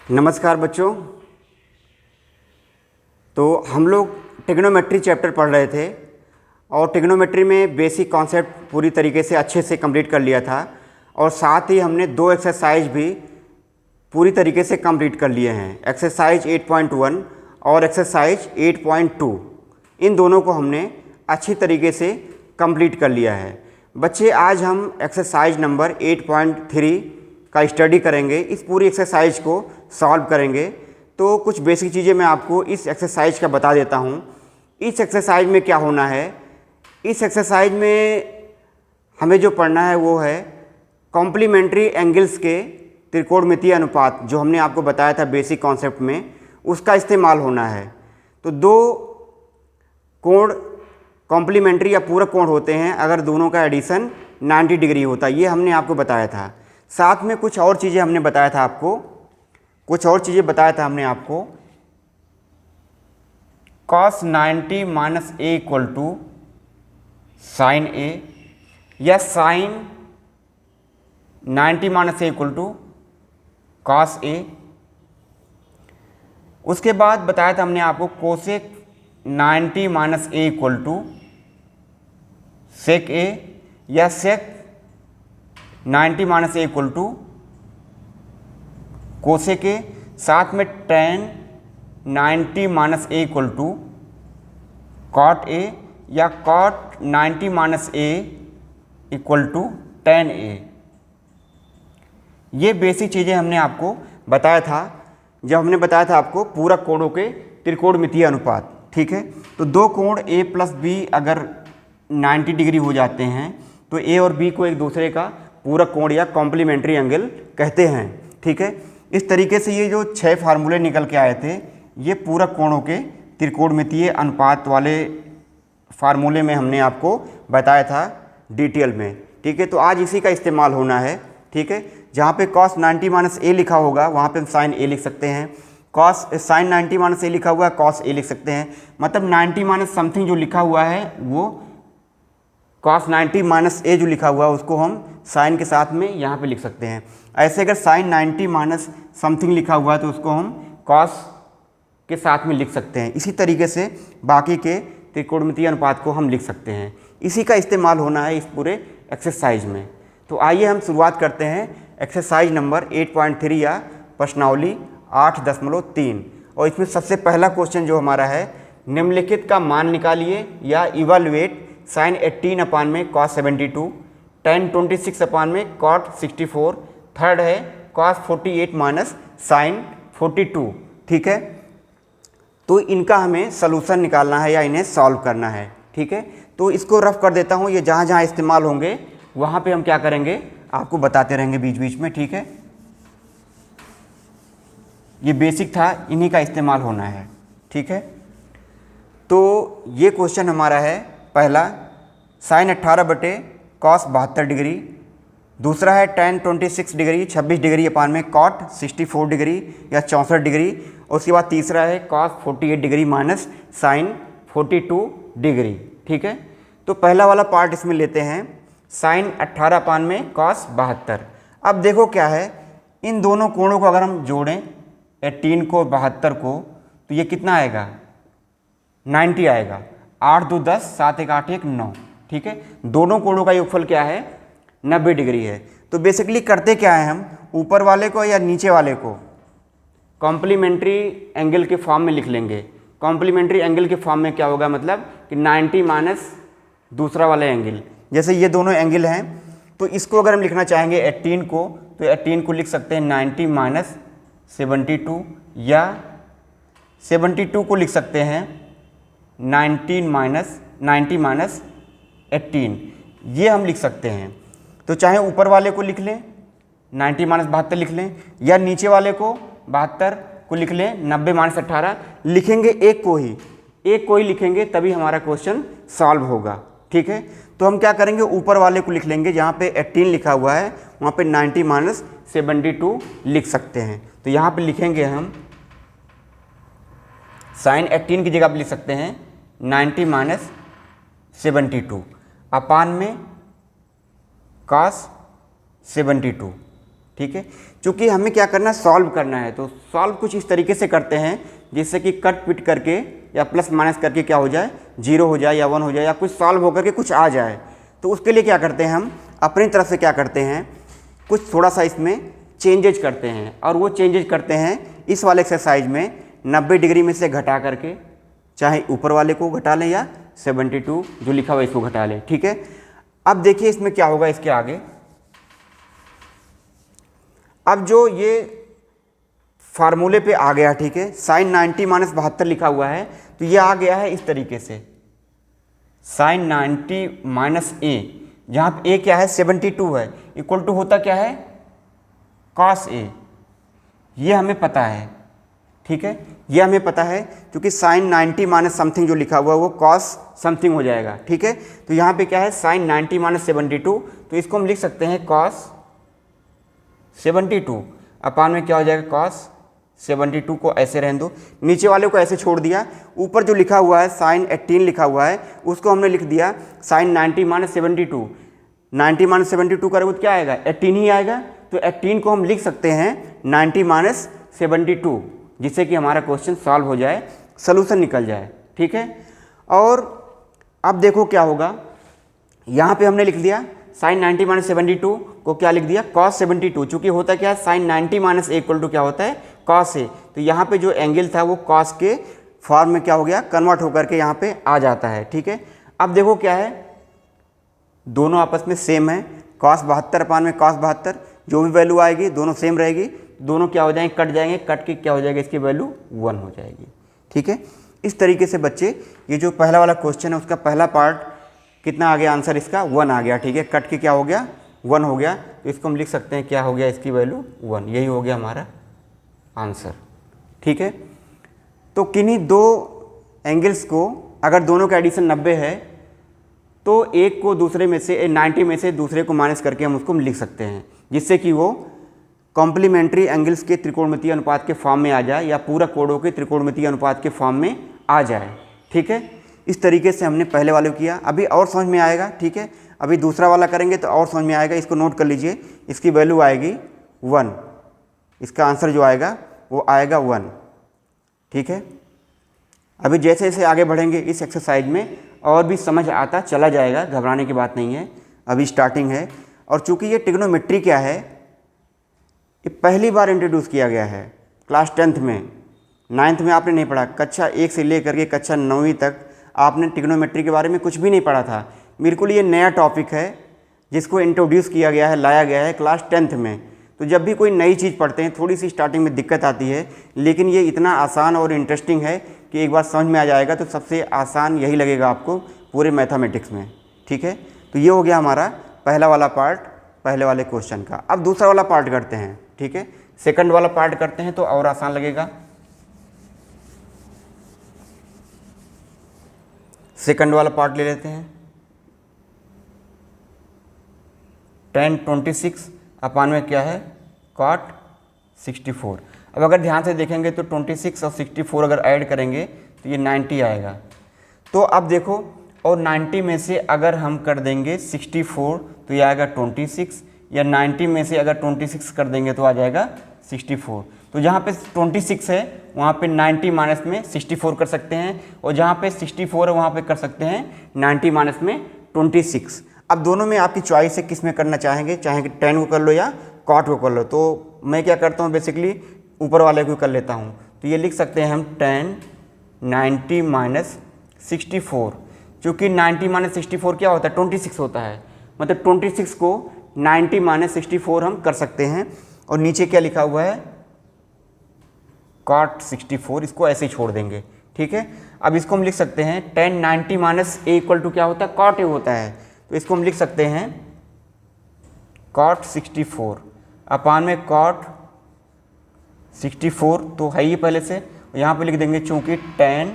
नमस्कार बच्चों। तो हम लोग ट्रिग्नोमेट्री चैप्टर पढ़ रहे थे और ट्रिग्नोमेट्री में बेसिक कॉन्सेप्ट पूरी तरीके से अच्छे से कंप्लीट कर लिया था और साथ ही हमने दो एक्सरसाइज भी पूरी तरीके से कंप्लीट कर लिए हैं, एक्सरसाइज 8.1 और एक्सरसाइज 8.2। इन दोनों को हमने अच्छी तरीके से कंप्लीट कर लिया है। बच्चे, आज हम एक्सरसाइज नंबर 8.3 का स्टडी करेंगे। इस पूरी एक्सरसाइज को सॉल्व करेंगे। तो कुछ बेसिक चीज़ें मैं आपको इस एक्सरसाइज का बता देता हूँ। इस एक्सरसाइज में क्या होना है, इस एक्सरसाइज में हमें जो पढ़ना है वो है कॉम्प्लीमेंट्री एंगल्स के त्रिकोणमितीय अनुपात, जो हमने आपको बताया था बेसिक कॉन्सेप्ट में, उसका इस्तेमाल होना है। तो दो कोण कॉम्प्लीमेंट्री या पूरक कोण होते हैं अगर दोनों का एडिशन 90 डिग्री होता है, ये हमने आपको बताया था। साथ में कुछ और चीज़ें हमने बताया था आपको, cos 90 minus A equal to sine A या sine 90 minus A equal to cos A. उसके बाद बताया था हमने आपको cosec 90 minus A equal to sec A या sec 90 minus A equal to cosec A. साथ में tan 90 minus A equal to cot ए या cot 90 minus A equal to tan A. ये बेसिक चीज़ें हमने आपको बताया था जब हमने बताया था आपको पूरक कोणों के त्रिकोणमितीय अनुपात। ठीक है, तो दो कोण a प्लस बी अगर 90 डिग्री हो जाते हैं तो a और b को एक दूसरे का पूरक कोण या कॉम्प्लीमेंट्री एंगल कहते हैं। ठीक है, इस तरीके से ये जो 6 फार्मूले निकल के आए थे, ये पूरक कोणों के त्रिकोणमितीय अनुपात वाले फार्मूले में हमने आपको बताया था डिटेल में। ठीक है, तो आज इसी का इस्तेमाल होना है। ठीक है, जहाँ पे cos 90 माइनस ए लिखा होगा वहाँ पे हम साइन ए लिख सकते हैं, साइन 90 माइनस ए लिखा हुआ है cos ए लिख सकते हैं। मतलब 90 माइनस समथिंग जो लिखा हुआ है वो cos 90 माइनस ए जो लिखा हुआ है उसको हम साइन के साथ में यहाँ पे लिख सकते हैं। ऐसे अगर साइन 90 माइनस समथिंग लिखा हुआ है तो उसको हम cos के साथ में लिख सकते हैं। इसी तरीके से बाकी के त्रिकोणमितीय अनुपात को हम लिख सकते हैं। इसी का इस्तेमाल होना है इस पूरे एक्सरसाइज में। तो आइए हम शुरुआत करते हैं एक्सरसाइज नंबर 8.3 या प्रश्नावली 8.3। और इसमें सबसे पहला क्वेश्चन जो हमारा है, निम्नलिखित का मान निकालिए या इवैल्यूएट साइन 18 अपान में cos 72, tan 26 अपान में cot 64, थर्ड है cos 48 माइनस साइन 42। ठीक है, तो इनका हमें सलूशन निकालना है या इन्हें सॉल्व करना है। ठीक है, तो इसको रफ कर देता हूँ। ये जहाँ जहाँ इस्तेमाल होंगे वहाँ पे हम क्या करेंगे आपको बताते रहेंगे बीच बीच में। ठीक है, ये बेसिक था, इन्हीं का इस्तेमाल होना है। ठीक है, तो ये क्वेश्चन हमारा है पहला, साइन 18 बटे cos 72 डिग्री। दूसरा है tan 26 डिग्री 26 डिग्री अपान में cot 64 डिग्री या 64 डिग्री। और उसके बाद तीसरा है cos 48 degree minus sine 42 degree. ठीक है, तो पहला वाला पार्ट इसमें लेते हैं, साइन 18 अपान में cos 72। अब देखो क्या है, इन दोनों कोणों को अगर हम जोड़ें 18 को 72 को तो ये कितना आएगा, 90 आएगा। 8 2 10, 7 1 8 1 9। ठीक है, दोनों कोणों का योगफल क्या है, 90 डिग्री है। तो बेसिकली करते क्या है, हम ऊपर वाले को या नीचे वाले को कॉम्प्लीमेंट्री एंगल के फॉर्म में लिख लेंगे। कॉम्प्लीमेंट्री एंगल के फॉर्म में क्या होगा, मतलब कि 90 माइनस दूसरा वाला एंगल। जैसे ये दोनों एंगल हैं तो इसको अगर हम लिखना चाहेंगे 18 को तो 18 को लिख सकते हैं 90 माइनस 72 या 72 को लिख सकते हैं 90 माइनस 18, ये हम लिख सकते हैं। तो चाहे ऊपर वाले को लिख लें 90 माइनस 72 लिख लें या नीचे वाले को 72 को लिख लें 90 माइनस 18 लिखेंगे, एक को ही लिखेंगे तभी हमारा क्वेश्चन सॉल्व होगा। ठीक है, तो हम क्या करेंगे, ऊपर वाले को लिख लेंगे, जहाँ पे 18 लिखा हुआ है वहाँ पे 90 माइनस 72 लिख सकते हैं। तो यहाँ पे लिखेंगे हम साइन 18 की जगह पे लिख सकते हैं 90 माइनस 72 अपान में cos 72। ठीक है। चूँकि हमें क्या करना है, सॉल्व करना है, तो सॉल्व कुछ इस तरीके से करते हैं जिससे कि कट पिट करके या प्लस माइनस करके क्या हो जाए, 0 हो जाए या 1 हो जाए या कुछ सॉल्व होकर के कुछ आ जाए। तो उसके लिए क्या करते हैं, हम अपनी तरफ से क्या करते हैं, कुछ थोड़ा सा इसमें चेंजेज करते हैं। और वो चेंजेज करते हैं इस वाले एक्सरसाइज में 90 डिग्री में से घटा करके, चाहे ऊपर वाले को घटा लें या 72 जो लिखा हुआ इसको घटा लें, ठीक है। अब देखिए इसमें क्या होगा इसके आगे। अब जो ये फार्मूले पे आ गया, ठीक है, साइन 90 माइनस 72 लिखा हुआ है, तो ये आ गया है इस तरीके से, साइन 90 माइनस ए, जहाँ पे ए क्या है 72 है, इक्वल टू होता क्या है कॉस ए। ये हमें पता है, ठीक है, ये हमें पता है, क्योंकि साइन 90 माइनस समथिंग जो लिखा हुआ है वो कॉस समथिंग हो जाएगा, ठीक है। तो यहाँ पे क्या है साइन 90 माइनस 72, तो इसको हम लिख सकते हैं कॉस 72 अपान में क्या हो जाएगा कॉस 72 को ऐसे रहने दो, नीचे वाले को ऐसे छोड़ दिया, ऊपर जो लिखा हुआ है साइन 18 लिखा हुआ है उसको हमने लिख दिया साइन 90 माइनस 72। 90 माइनस 72 करेंगे तो क्या आएगा 18 ही आएगा, तो 18 को हम लिख सकते हैं 90 माइनस 72, जिससे कि हमारा क्वेश्चन सॉल्व हो जाए, सॉल्यूशन निकल जाए, ठीक है। और अब देखो क्या होगा, यहाँ पे हमने लिख दिया साइन 90 माइनस 72 को क्या लिख दिया कॉस 72, चूँकि होता क्या है sine 90 minus A equal to क्या होता है कॉस ए, तो यहाँ पे जो एंगल था वो कॉस के फॉर्म में क्या हो गया कन्वर्ट होकर के यहाँ पे आ जाता है, ठीक है। अब देखो क्या है, दोनों आपस में सेम है, कॉस 72 अपान में कॉस 72, जो भी वैल्यू आएगी दोनों सेम रहेगी, दोनों क्या हो जाएंगे कट जाएंगे, कट के क्या हो जाएगा इसकी वैल्यू 1 हो जाएगी, ठीक है। इस तरीके से बच्चे ये जो पहला वाला क्वेश्चन है उसका पहला पार्ट कितना आ गया आंसर इसका 1 आ गया, ठीक है, कट के क्या हो गया 1 हो गया, तो इसको हम लिख सकते हैं क्या हो गया इसकी वैल्यू 1, यही हो गया हमारा आंसर, ठीक है। तो किन्हीं दो एंगल्स को अगर दोनों का एडिशन 90 है तो एक को दूसरे में से 90 में से दूसरे को माइनस करके हम उसको लिख सकते हैं, जिससे कि वो कॉम्प्लीमेंट्री एंगल्स के त्रिकोणमितीय अनुपात के फॉर्म में आ जाए या पूरक कोणों के त्रिकोणमितीय अनुपात के फॉर्म में आ जाए, ठीक है। इस तरीके से हमने पहले वाले को किया, अभी और समझ में आएगा, ठीक है। अभी दूसरा वाला करेंगे तो और समझ में आएगा, इसको नोट कर लीजिए, इसकी वैल्यू आएगी 1, इसका आंसर जो आएगा वो आएगा 1, ठीक है। अभी जैसे जैसे आगे बढ़ेंगे इस एक्सरसाइज में और भी समझ आता चला जाएगा, घबराने की बात नहीं है, अभी स्टार्टिंग है। और चूंकि ये ट्रिग्नोमेट्री क्या है, ये पहली बार इंट्रोड्यूस किया गया है क्लास 10th में, 9th में आपने नहीं पढ़ा, कक्षा 1 से लेकर के कक्षा 9वीं तक आपने ट्रिग्नोमेट्री के बारे में कुछ भी नहीं पढ़ा था। बिल्कुल ये नया टॉपिक है जिसको इंट्रोड्यूस किया गया है, लाया गया है क्लास 10th में। तो जब भी कोई नई चीज़ पढ़ते हैं थोड़ी सी स्टार्टिंग में दिक्कत आती है, लेकिन ये इतना आसान और इंटरेस्टिंग है कि एक बार समझ में आ जाएगा तो सबसे आसान यही लगेगा आपको पूरे मैथमेटिक्स में, ठीक है। तो ये हो गया हमारा पहला वाला पार्ट पहले वाले क्वेश्चन का। अब दूसरा वाला पार्ट करते हैं, ठीक है, सेकंड वाला पार्ट करते हैं तो और आसान लगेगा। सेकंड वाला पार्ट ले लेते हैं, tan 26 अपान में क्या है cot 64। अब अगर ध्यान से देखेंगे तो 26 और 64 अगर ऐड करेंगे तो ये 90 आएगा। तो अब देखो, और 90 में से अगर हम कर देंगे 64 तो ये आएगा 26, या 90 में से अगर 26 कर देंगे तो आ जाएगा 64। तो जहाँ पे 26 है वहाँ पे 90 माइनस में 64 कर सकते हैं, और जहाँ पे 64 है वहाँ पे कर सकते हैं 90 माइनस में 26। अब दोनों में आपकी चॉइस है किस में करना चाहेंगे, चाहे tan को कर लो या cot को कर लो। तो मैं क्या करता हूँ बेसिकली ऊपर वाले को कर लेता हूँ, तो ये लिख सकते हैं हम tan 90 माइनस 64, चूँकि 90 माइनस 64 क्या होता है 26 होता है, मतलब 26 को 90 माइनस 64 हम कर सकते हैं। और नीचे क्या लिखा हुआ है cot 64, इसको ऐसे ही छोड़ देंगे, ठीक है। अब इसको हम लिख सकते हैं tan 90 minus a equal to क्या होता है cot a होता है, तो इसको हम लिख सकते हैं cot 64 अपान में cot 64 तो है ही पहले से, यहाँ पे लिख देंगे चूँकि tan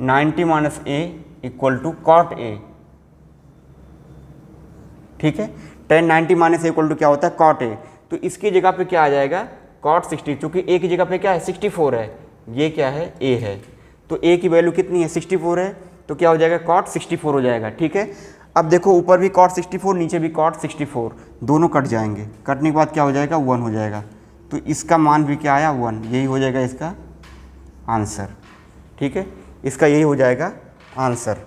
90 minus a equal to cot a, ठीक है। tan 90 minus a equal to क्या होता है cot a, तो इसकी जगह पे क्या आ जाएगा cot 60, चूँकि a की जगह पे क्या है 64 है, ये क्या है a है, तो a की वैल्यू कितनी है 64 है, तो क्या हो जाएगा cot 64 हो जाएगा, ठीक है। अब देखो ऊपर भी cot 64, नीचे भी cot 64, दोनों कट जाएंगे। कटने के बाद क्या हो जाएगा, 1 हो जाएगा। तो इसका मान भी क्या आया, 1। यही हो जाएगा इसका आंसर। ठीक है, इसका यही हो जाएगा आंसर,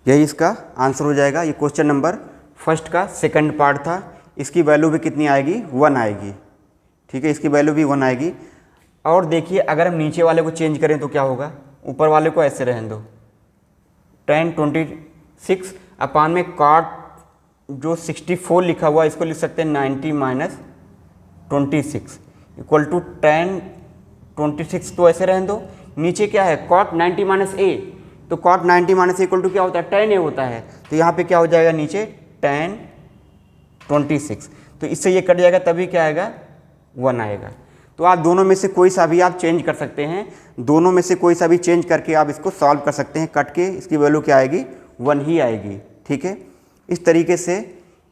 यही इसका आंसर हो जाएगा। ये क्वेश्चन नंबर फर्स्ट का सेकंड पार्ट था। इसकी वैल्यू भी कितनी आएगी, 1 आएगी। ठीक है, इसकी वैल्यू भी 1 आएगी। और देखिए अगर हम नीचे वाले को चेंज करें तो क्या होगा, ऊपर वाले को ऐसे रहने दो, tan 26 अपान में cot जो 64 लिखा हुआ इसको लिख सकते हैं 90 माइनस 26 इक्वल टू tan 26, तो ऐसे रहने दो। नीचे क्या है, cot 90 माइनस ए, तो cot 90 minus A equal to क्या होता है, tan ए होता है। तो यहाँ पे क्या हो जाएगा नीचे tan 26, तो इससे ये कट जाएगा, तभी क्या आएगा, 1 आएगा। तो आप दोनों में से कोई सा भी आप चेंज कर सकते हैं, दोनों में से कोई सा भी चेंज करके आप इसको सॉल्व कर सकते हैं। कट के इसकी वैल्यू क्या आएगी, 1 ही आएगी। ठीक है, इस तरीके से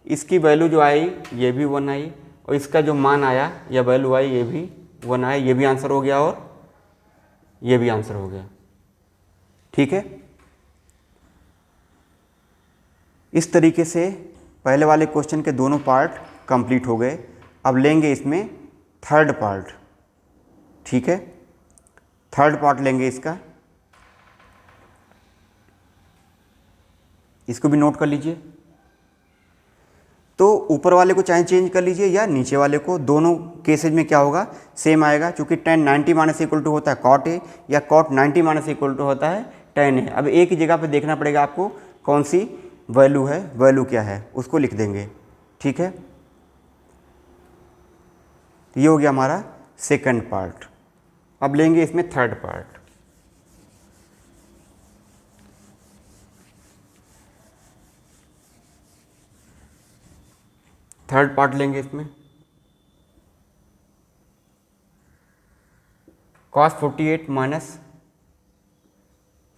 इसकी वैल्यू जो आई ये भी 1 आई, और इसका जो मान आया या वैल्यू आई ये भी 1 आया। ये भी आंसर हो गया और ये भी आंसर हो गया। ठीक है, इस तरीके से पहले वाले क्वेश्चन के दोनों पार्ट कंप्लीट हो गए। अब लेंगे इसमें थर्ड पार्ट। ठीक है, थर्ड पार्ट लेंगे इसका, इसको भी नोट कर लीजिए। तो ऊपर वाले को चाहे चेंज कर लीजिए या नीचे वाले को, दोनों केसेज में क्या होगा, सेम आएगा। चूंकि tan 90 माइनस इक्वल टू होता है cot ए, या cot 90 माइनस इक्वल टू होता है tan ए। अब एक ही जगह पे देखना पड़ेगा आपको कौन सी वैल्यू है, वैल्यू क्या है, उसको लिख देंगे। ठीक है, ये हो गया हमारा सेकंड पार्ट। अब लेंगे इसमें थर्ड पार्ट। थर्ड पार्ट लेंगे इसमें, cos 48 माइनस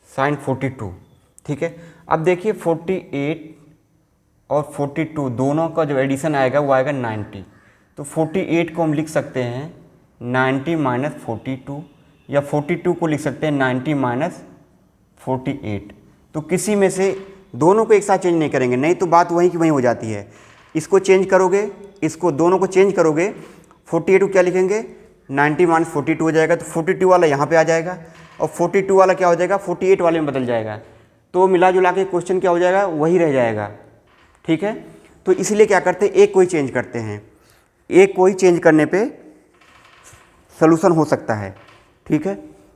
sin 42। ठीक है, अब देखिए 48 और 42 दोनों का जो एडिशन आएगा वो आएगा 90। तो 48 को हम लिख सकते हैं 90 माइनस 42, या 42 को लिख सकते हैं 90 माइनस 48। तो किसी में से दोनों को एक साथ चेंज नहीं करेंगे, नहीं तो बात वहीं की वहीं हो जाती है। इसको चेंज करोगे, इसको दोनों को चेंज करोगे, 48 को क्या लिखेंगे, 90 माइनस 42 हो जाएगा। तो 42 वाला यहाँ पे आ जाएगा और 42 वाला क्या हो जाएगा, 48 वाले में बदल जाएगा। तो मिला जुला के क्वेश्चन क्या हो जाएगा, वही रह जाएगा। ठीक है, तो इसलिए क्या करते हैं, एक को ही चेंज करते हैं। एक को ही चेंज करने पे सॉल्यूशन हो सकता है। ठीक है,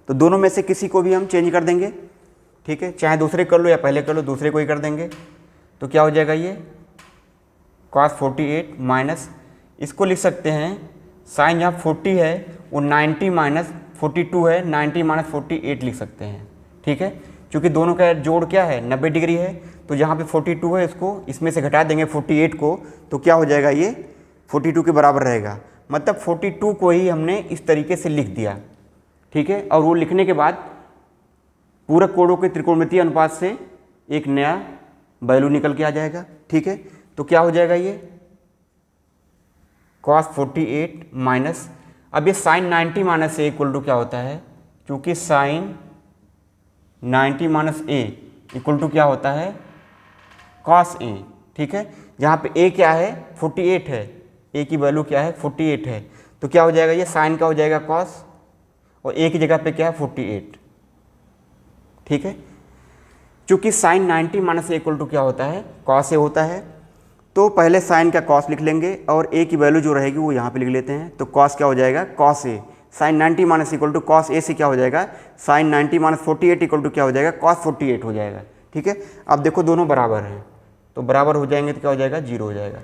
तो दोनों में से किसी को भी हम चेंज कर देंगे। ठीक है, चाहे दूसरे कर लो या पहले कर लो, दूसरे को ही कर देंगे। तो क्या हो जाएगा, ये cos 48 माइनस, इसको लिख सकते हैं साइन यहाँ 40 है वो 90 माइनस 42 है, 90 माइनस 48 लिख सकते हैं। ठीक है, क्योंकि दोनों का जोड़ क्या है, 90 डिग्री है। तो जहाँ पे 42 है इसको इसमें से घटा देंगे 48 को, तो क्या हो जाएगा, ये 42 के बराबर रहेगा। मतलब 42 को ही हमने इस तरीके से लिख दिया। ठीक है, और वो लिखने के बाद पूरक कोणों के त्रिकोणमितीय अनुपात से एक नया वैल्यू निकल के आ जाएगा। ठीक है, तो क्या हो जाएगा, ये cos 48 माइनस, अब ये sine 90 minus A equal to क्या होता है, क्योंकि sine 90 minus A equal to क्या होता है, cos ए। ठीक है, जहाँ पे ए क्या है, 48 है, ए की वैल्यू क्या है, 48 है। तो क्या हो जाएगा, ये साइन का हो जाएगा cos, और ए की जगह पे क्या है, 48। ठीक है, चूँकि sine 90 minus A equal to क्या होता है, cos ए होता है। तो पहले साइन का cos लिख लेंगे और ए की वैल्यू जो रहेगी वो यहाँ पे लिख लेते हैं। तो cos क्या हो जाएगा, cos a. Sine 90 minus equal to cos a से क्या हो जाएगा, साइन 90 माइनस 48 इक्वल टू क्या हो जाएगा, cos 48 हो जाएगा। ठीक है, अब देखो दोनों बराबर हैं, तो बराबर हो जाएंगे तो क्या हो जाएगा, 0 हो जाएगा।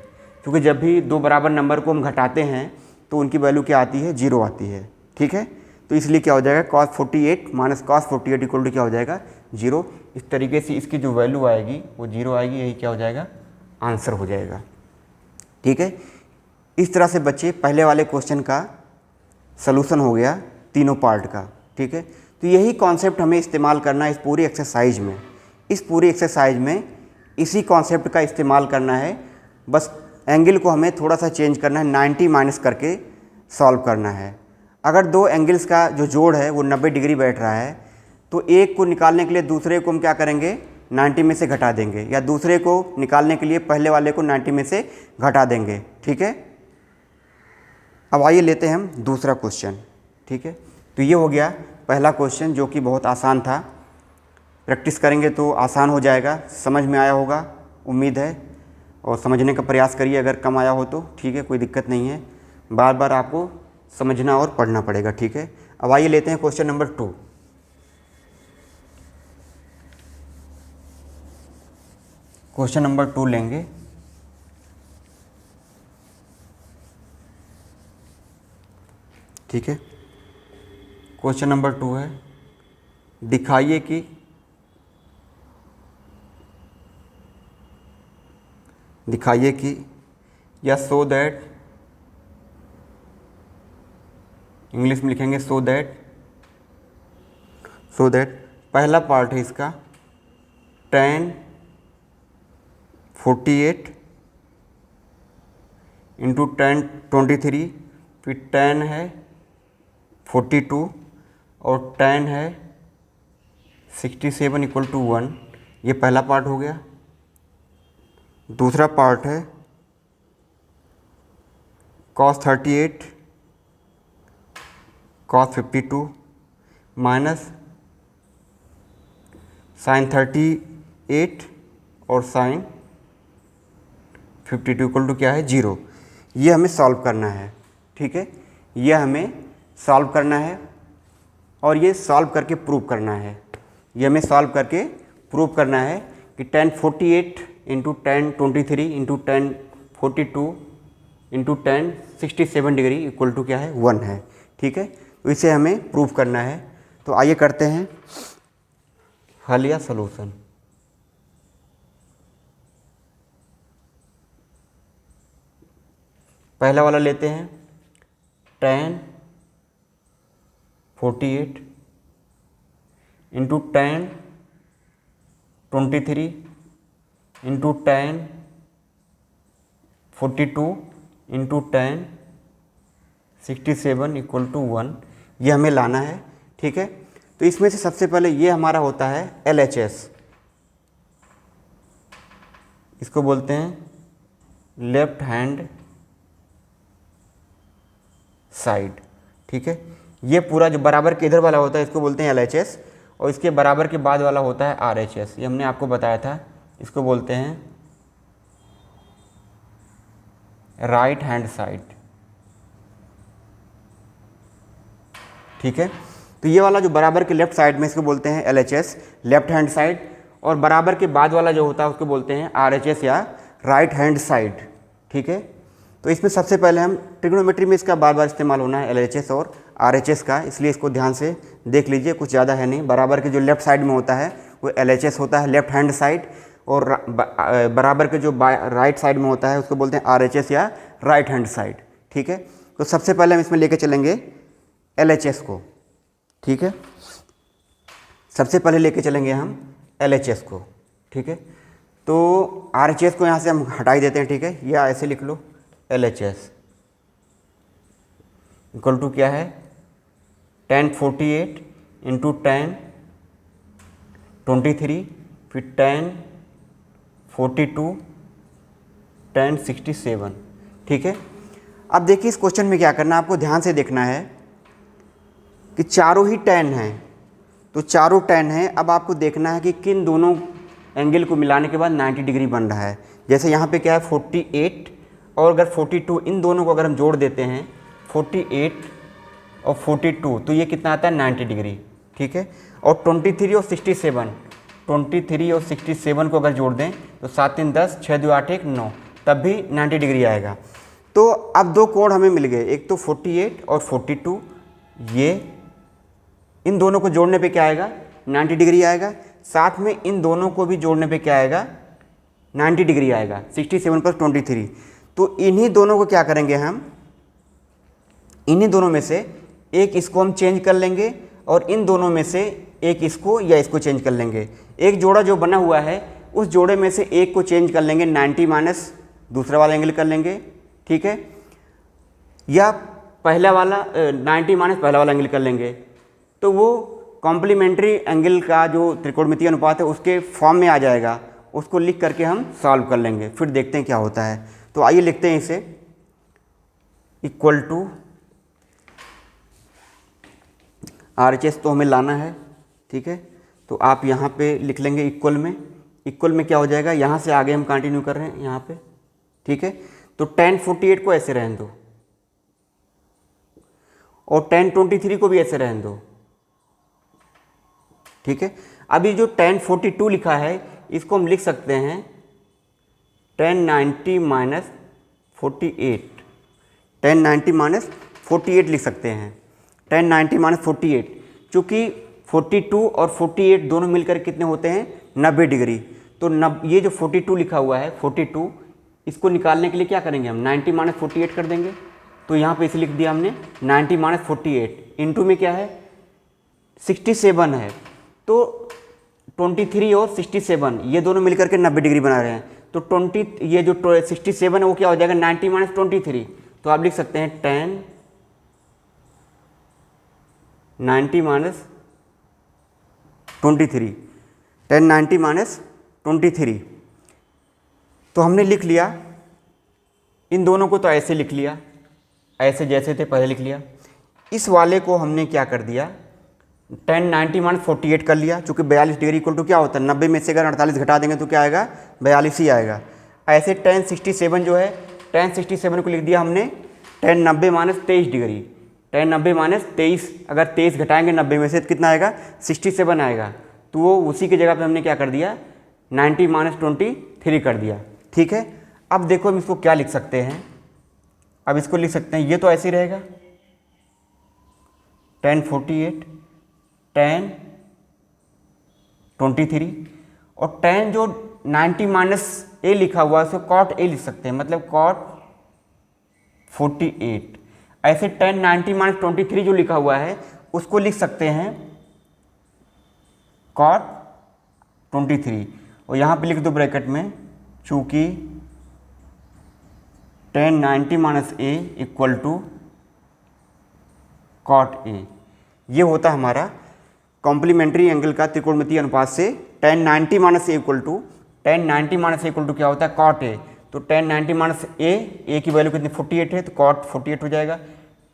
क्योंकि जब भी दो बराबर नंबर को हम घटाते हैं तो उनकी वैल्यू क्या आती है, 0 आती है। ठीक है, तो इसलिए क्या हो जाएगा, cos 48 minus cos 48 equal to क्या हो जाएगा, 0। इस तरीके से इसकी जो वैल्यू आएगी वो 0 आएगी, यही क्या हो जाएगा, आंसर हो जाएगा। ठीक है, इस तरह से बच्चे पहले वाले क्वेश्चन का सलूशन हो गया तीनों पार्ट का। ठीक है, तो यही कॉन्सेप्ट हमें इस्तेमाल करना है इस पूरी एक्सरसाइज में। इस पूरी एक्सरसाइज में इसी कॉन्सेप्ट का इस्तेमाल करना है, बस एंगल को हमें थोड़ा सा चेंज करना है, 90 माइनस करके सॉल्व करना है। अगर दो एंगल्स का जो जोड़ है वो 90 डिग्री बैठ रहा है, तो एक को निकालने के लिए दूसरे को हम क्या करेंगे, 90 में से घटा देंगे, या दूसरे को निकालने के लिए पहले वाले को 90 में से घटा देंगे। ठीक है, अब आइए लेते हैं हम दूसरा क्वेश्चन। ठीक है, तो ये हो गया पहला क्वेश्चन जो कि बहुत आसान था। प्रैक्टिस करेंगे तो आसान हो जाएगा, समझ में आया होगा उम्मीद है, और समझने का प्रयास करिए। अगर कम आया हो तो ठीक है, कोई दिक्कत नहीं है, बार बार आपको समझना और पढ़ना पड़ेगा। ठीक है, अब आइए लेते हैं क्वेश्चन नंबर 2। क्वेश्चन नंबर 2 लेंगे। ठीक है, क्वेश्चन नंबर 2 है, दिखाइए कि या सो दैट, इंग्लिश में लिखेंगे सो दैट पहला पार्ट है इसका tan 48 इंटू tan 23, फिर tan है 42 और tan है 67 इक्वल टू 1। ये पहला पार्ट हो गया। दूसरा पार्ट है cos 38 cos 52 माइनस sin 38 और sin 52 इक्वल टू क्या है 0। ये हमें सॉल्व करना है। ठीक है, ये हमें सॉल्व करना है और ये सॉल्व करके प्रूव करना है। ये हमें सॉल्व करके प्रूव करना है कि tan 48 into tan 23 into tan 42 into tan 67 degree equal to क्या है 1 है। ठीक है, तो इसे हमें प्रूव करना है। तो आइए करते हैं हल या सलूशन। पहला वाला लेते हैं tan 48 into tan 23 into tan 42 into tan 67 equal to 1। ये हमें लाना है। ठीक है, तो इसमें से सबसे पहले ये हमारा होता है LHS, इसको बोलते हैं लेफ्ट हैंड साइड। ठीक है, ये पूरा जो बराबर के इधर वाला होता है इसको बोलते हैं LHS, और इसके बराबर के बाद वाला होता है RHS। ये हमने आपको बताया था, इसको बोलते हैं राइट हैंड साइड। ठीक है, तो ये वाला जो बराबर के लेफ्ट साइड में इसको बोलते हैं LHS लेफ्ट हैंड साइड, और बराबर के बाद वाला जो होता है उसको बोलते हैं RHS या राइट हैंड साइड। ठीक है, तो इसमें सबसे पहले हम ट्रिग्नोमेट्री में इसका बार बार इस्तेमाल होना है LHS और RHS का, इसलिए इसको ध्यान से देख लीजिए, कुछ ज़्यादा है नहीं। बराबर के जो लेफ्ट साइड में होता है वो LHS होता है लेफ्ट हैंड साइड, और बराबर के जो राइट साइड में होता है उसको बोलते हैं RHS या राइट हैंड साइड। ठीक है, तो सबसे पहले हम इसमें लेके चलेंगे LHS को। ठीक है, सबसे पहले लेके चलेंगे हम LHS को। ठीक है, तो RHS को यहाँ से हम हटा ही देते हैं। ठीक है, या ऐसे लिख लो LHS इक्वल टू क्या है tan 48 इंटू tan 23, फिर tan 42 tan 67। ठीक है, अब देखिए इस क्वेश्चन में क्या करना है, आपको ध्यान से देखना है कि चारों ही tan हैं, तो चारों tan हैं। अब आपको देखना है कि किन दोनों एंगल को मिलाने के बाद 90 डिग्री बन रहा है। जैसे यहाँ पे क्या है 48 और अगर 42, इन दोनों को अगर हम जोड़ देते हैं 48 और 42, तो ये कितना आता है 90 डिग्री। ठीक है, और 23 और 67, 23 और 67 को अगर जोड़ दें तो 7 3 10, 6 2 8 1 9, तब भी 90 डिग्री आएगा। तो अब दो कोण हमें मिल गए, एक तो 48 और 42, ये इन दोनों को जोड़ने पे क्या आएगा 90 डिग्री आएगा। साथ में इन दोनों को भी जोड़ने पे क्या आएगा 90 डिग्री आएगा, 67 प्लस 23। तो इन्हीं दोनों को क्या करेंगे हम, इन्हीं दोनों में से एक इसको हम चेंज कर लेंगे और इन दोनों में से एक इसको या इसको चेंज कर लेंगे। एक जोड़ा जो बना हुआ है उस जोड़े में से एक को चेंज कर लेंगे, 90 माइनस दूसरा वाला एंगल कर लेंगे। ठीक है, या पहला वाला 90 माइनस पहला वाला एंगल कर लेंगे, तो वो कॉम्प्लीमेंट्री एंगल का जो त्रिकोणमितीय अनुपात है उसके फॉर्म में आ जाएगा, उसको लिख करके हम सॉल्व कर लेंगे, फिर देखते हैं क्या होता है। तो आइए लिखते हैं इसे, इक्वल टू RHS तो हमें लाना है, ठीक है। तो आप यहाँ पे लिख लेंगे इक्वल में क्या हो जाएगा, यहाँ से आगे हम कंटिन्यू कर रहे हैं यहाँ पे, ठीक है। तो tan 48 को ऐसे रहने दो और tan 23 को भी ऐसे रहने दो, ठीक है। अभी जो tan 42 लिखा है इसको हम लिख सकते हैं tan 90 माइनस 48, tan 90 माइनस 48 लिख सकते हैं, tan 90 माइनस 48, चूँकि 42 और 48 दोनों मिलकर कितने होते हैं 90 डिग्री। तो ये जो 42 लिखा हुआ है 42, इसको निकालने के लिए क्या करेंगे हम 90 माइनस 48 कर देंगे। तो यहाँ पे इसे लिख दिया हमने 90 माइनस 48, इंटू में क्या है 67 है, तो 23 और 67 ये दोनों मिलकर के 90 डिग्री बना रहे हैं। तो 20 ये जो 67 है वो क्या हो जाएगा 90 माइनस 23। तो आप लिख सकते हैं tan 90 माइनस 23, tan 90 माइनस 23। तो हमने लिख लिया इन दोनों को, तो ऐसे लिख लिया, ऐसे जैसे थे पहले लिख लिया। इस वाले को हमने क्या कर दिया tan 90 माइनस 48 कर लिया, चूँकि 42 डिग्री इक्वल टू क्या होता है 90 में से अगर 48 घटा देंगे तो क्या आएगा 42 ही आएगा। ऐसे tan 67 जो है tan 67 को लिख दिया हमने tan 90 minus 23 degree, tan 90 minus 23, अगर 23 घटाएंगे 90 में से तो कितना आएगा 67 आएगा। तो वो उसी की जगह पे हमने क्या कर दिया 90 माइनस 23 कर दिया, ठीक है। अब देखो हम इसको क्या लिख सकते हैं, अब इसको लिख सकते हैं, ये तो ऐसे ही रहेगा tan 48 tan 23, और tan जो 90 माइनस a लिखा हुआ है उसको cot a लिख सकते हैं, मतलब cot 48। ऐसे tan 90 माइनस 23 जो लिखा हुआ है उसको लिख सकते हैं cot 23, और यहाँ पे लिख दो ब्रैकेट में, चूँकि tan 90 minus a equal to cot a, ये होता है हमारा कॉम्प्लीमेंट्री एंगल का त्रिकोणमितीय अनुपात से tan 90 minus a equal to, tan 90 minus a equal to क्या होता है cot a। तो tan 90 माइनस a की वैल्यू कितनी 48 है, तो cot 48 हो जाएगा,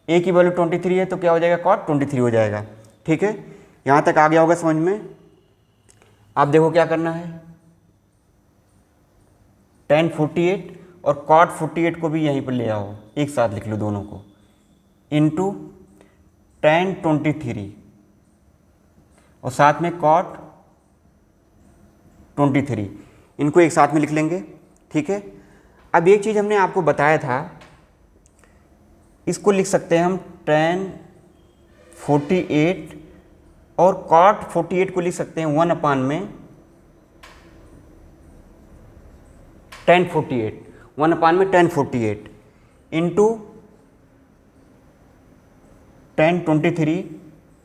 a की वैल्यू 23 है तो क्या हो जाएगा cot 23 हो जाएगा, ठीक है। यहाँ तक आ गया होगा समझ में। आप देखो क्या करना है, tan 48 और cot 48 को भी यहीं पर ले आओ, एक साथ लिख लो दोनों को, इंटू tan 23 और साथ में cot 23, इनको एक साथ में लिख लेंगे, ठीक है। अब एक चीज़ हमने आपको बताया था, इसको लिख सकते हैं हम tan 48 और cot 48 को लिख सकते हैं 1 अपान में tan 48, 1 अपान में tan 48 इंटू tan 23,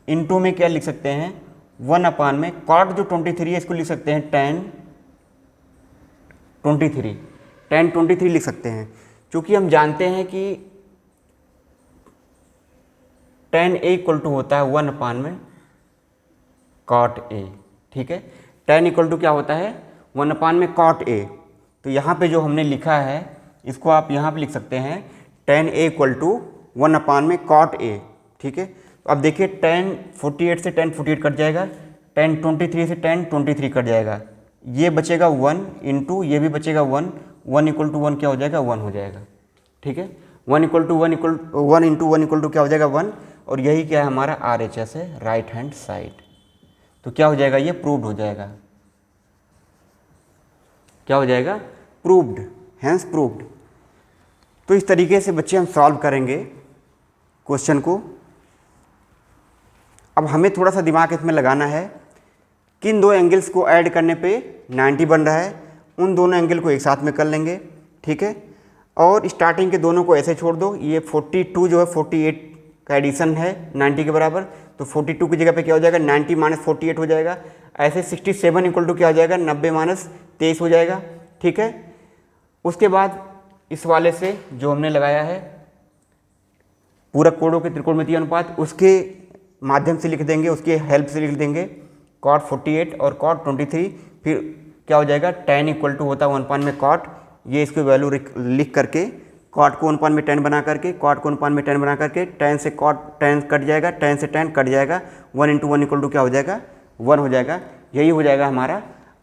इंटू में क्या लिख सकते हैं 1 अपान में cot जो 23 है इसको लिख सकते हैं tan 23 लिख सकते हैं, क्योंकि हम जानते हैं कि tan a इक्वल टू होता है 1 अपान में cot a, ठीक है। tan इक्वल टू क्या होता है 1 अपान में cot a। तो यहाँ पे जो हमने लिखा है इसको आप यहाँ पे लिख सकते हैं tan a इक्वल टू 1 अपान में cot a, ठीक है। तो अब देखिए tan 48 से tan 48 कट जाएगा, tan 23 से tan 23 कट जाएगा, ये बचेगा 1 इंटू ये भी बचेगा 1, 1 इक्वल टू 1 क्या हो जाएगा 1 हो जाएगा, ठीक है। 1 equal to 1 into 1 equal to क्या हो जाएगा 1, और यही क्या है हमारा RHS है, राइट हैंड साइड। तो क्या हो जाएगा ये प्रूव्ड हो जाएगा, क्या हो जाएगा प्रूव्ड, हैंस प्रूव्ड। तो इस तरीके से बच्चे हम सॉल्व करेंगे क्वेश्चन को। अब हमें थोड़ा सा दिमाग इसमें लगाना है, किन दो एंगल्स को ऐड करने पे 90 बन रहा है, उन दोनों एंगल को एक साथ में कर लेंगे, ठीक है। और स्टार्टिंग के दोनों को ऐसे छोड़ दो, ये 42 जो है 48 का एडिशन है 90 के बराबर, तो 42 की जगह पे क्या हो जाएगा 90 माइनस 48 हो जाएगा। ऐसे 67 इक्वल टू क्या हो जाएगा 90 माइनस 23 हो जाएगा, ठीक है। उसके बाद इस वाले से जो हमने लगाया है पूरक कोणों के त्रिकोणमितीय अनुपात, उसके माध्यम से लिख देंगे, उसके हेल्प से लिख देंगे cot 48 और cot 23, फिर क्या हो जाएगा tan इक्वल टू होता है 1/में cot, ये इसकी वैल्यू लिख करके cot को 1/में tan बना करके, cot को 1/में tan बना करके, tan से cot tan कट जाएगा, tan से tan कट जाएगा, 1 × 1 इक्वल टू क्या हो जाएगा 1 हो जाएगा। यही हो जाएगा हमारा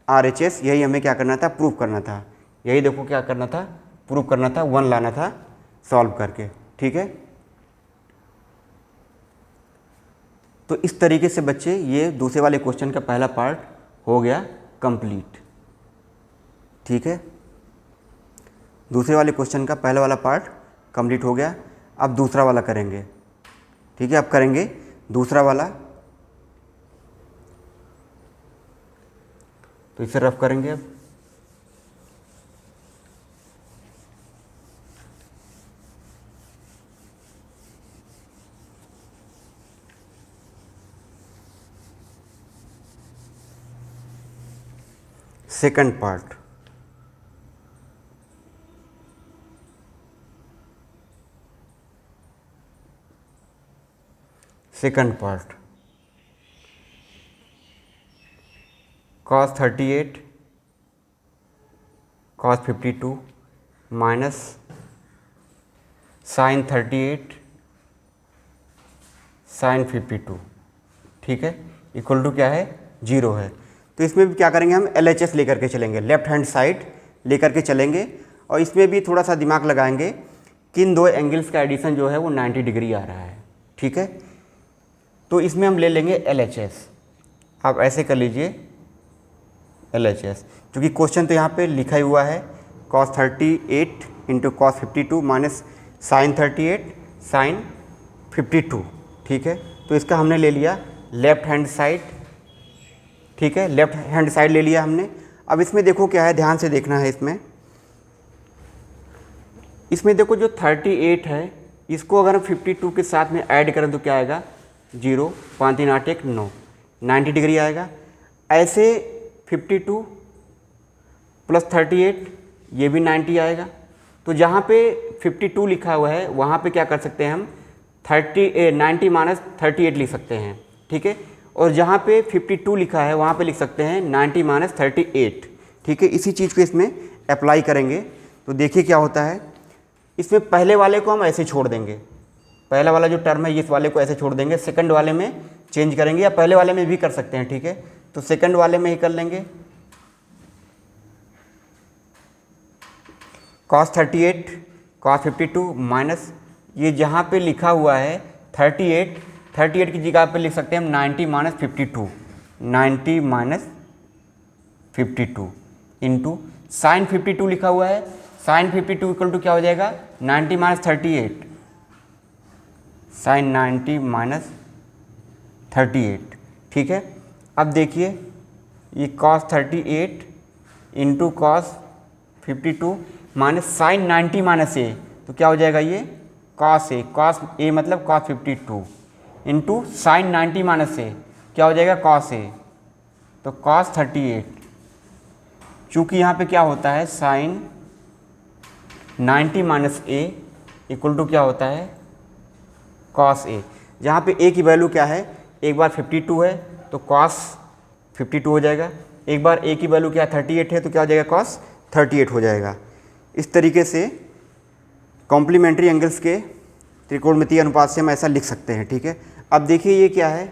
RHS। यही हमें क्या करना था, प्रूव करना था। यही देखो क्या करना था, प्रूव करना था, 1 लाना था सॉल्व करके। ठीक है, तो इस तरीके से बच्चे ये दूसरे वाले क्वेश्चन का पहला पार्ट हो गया कंप्लीट। ठीक है, दूसरे वाले क्वेश्चन का पहला वाला पार्ट कंप्लीट हो गया। अब दूसरा वाला करेंगे। ठीक है, अब करेंगे दूसरा वाला, तो इसे रफ करेंगे। अब second part, cos 38 cos 52 minus sin 38 sin 52। ठीक है, इक्वल टू क्या है 0 है। तो इसमें भी क्या करेंगे, हम LHS लेकर के चलेंगे, लेफ्ट हैंड साइड लेकर के चलेंगे, और इसमें भी थोड़ा सा दिमाग लगाएंगे कि इन दो एंगल्स का एडिशन जो है वो 90 डिग्री आ रहा है। ठीक है, तो इसमें हम ले लेंगे LHS। आप ऐसे कर लीजिए LHS, क्योंकि क्वेश्चन तो यहाँ पे लिखा ही हुआ है cos 38 × cos 52 minus sin 38 sin 52। ठीक है, तो इसका हमने ले लिया लेफ्ट हैंड साइड। ठीक है, लेफ्ट हैंड साइड ले लिया हमने। अब इसमें देखो क्या है, ध्यान से देखना है। इसमें देखो जो 38 है, इसको अगर हम 52 के साथ में ऐड करें तो क्या आएगा 0, 5 3 8 1 9, 90 डिग्री आएगा। ऐसे 52 प्लस 38 ये भी 90 आएगा। तो जहाँ पे 52 लिखा हुआ है वहाँ पे क्या कर सकते हैं हम 90 माइनस 38 लिख सकते हैं। ठीक है, और जहाँ पे 52 लिखा है वहाँ पे लिख सकते हैं 90 माइनस 38। ठीक है, इसी चीज़ को इसमें अप्लाई करेंगे तो देखिए क्या होता है। इसमें पहले वाले को हम ऐसे छोड़ देंगे, पहला वाला जो टर्म है इस वाले को ऐसे छोड़ देंगे, सेकंड वाले में चेंज करेंगे, या पहले वाले में भी कर सकते हैं। ठीक है, तो सेकंड वाले में ही कर लेंगे। cos 38 cos 52 माइनस ये जहाँ पे लिखा हुआ है 38 की जगह पे लिख सकते हैं हम 90 माइनस 52, 90 माइनस 52 इंटू साइन 52 लिखा हुआ है, साइन 52 इक्वल टू क्या हो जाएगा 90 माइनस 38, साइन 90 माइनस 38। ठीक है, अब देखिए ये cos 38 into cos 52 minus sine 90 minus A, तो क्या हो जाएगा ये cos ए मतलब cos 52 इंटू साइन 90 माइनस ए क्या हो जाएगा cos ए, तो cos 38। चूँकि यहाँ पे क्या होता है sine 90 minus A equal to क्या होता है cos ए, जहाँ पे ए की वैल्यू क्या है, एक बार 52 है तो cos 52 हो जाएगा, एक बार ए की वैल्यू क्या 38 है तो क्या हो जाएगा cos 38 हो जाएगा। इस तरीके से कॉम्प्लीमेंट्री एंगल्स के त्रिकोणमितीय अनुपात से हम ऐसा लिख सकते हैं। ठीक है, अब देखिए ये क्या है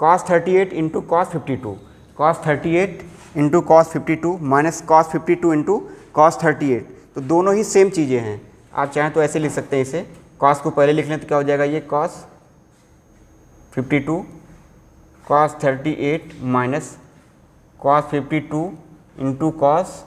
cos 38 into cos 52, cos 38 into cos 52 minus cos 52 into cos 38, तो दोनों ही सेम चीज़ें हैं। आप चाहें तो ऐसे लिख सकते हैं, इसे cos को पहले लिख लें तो क्या हो जाएगा ये cos 52 cos 38 minus cos 52 into cos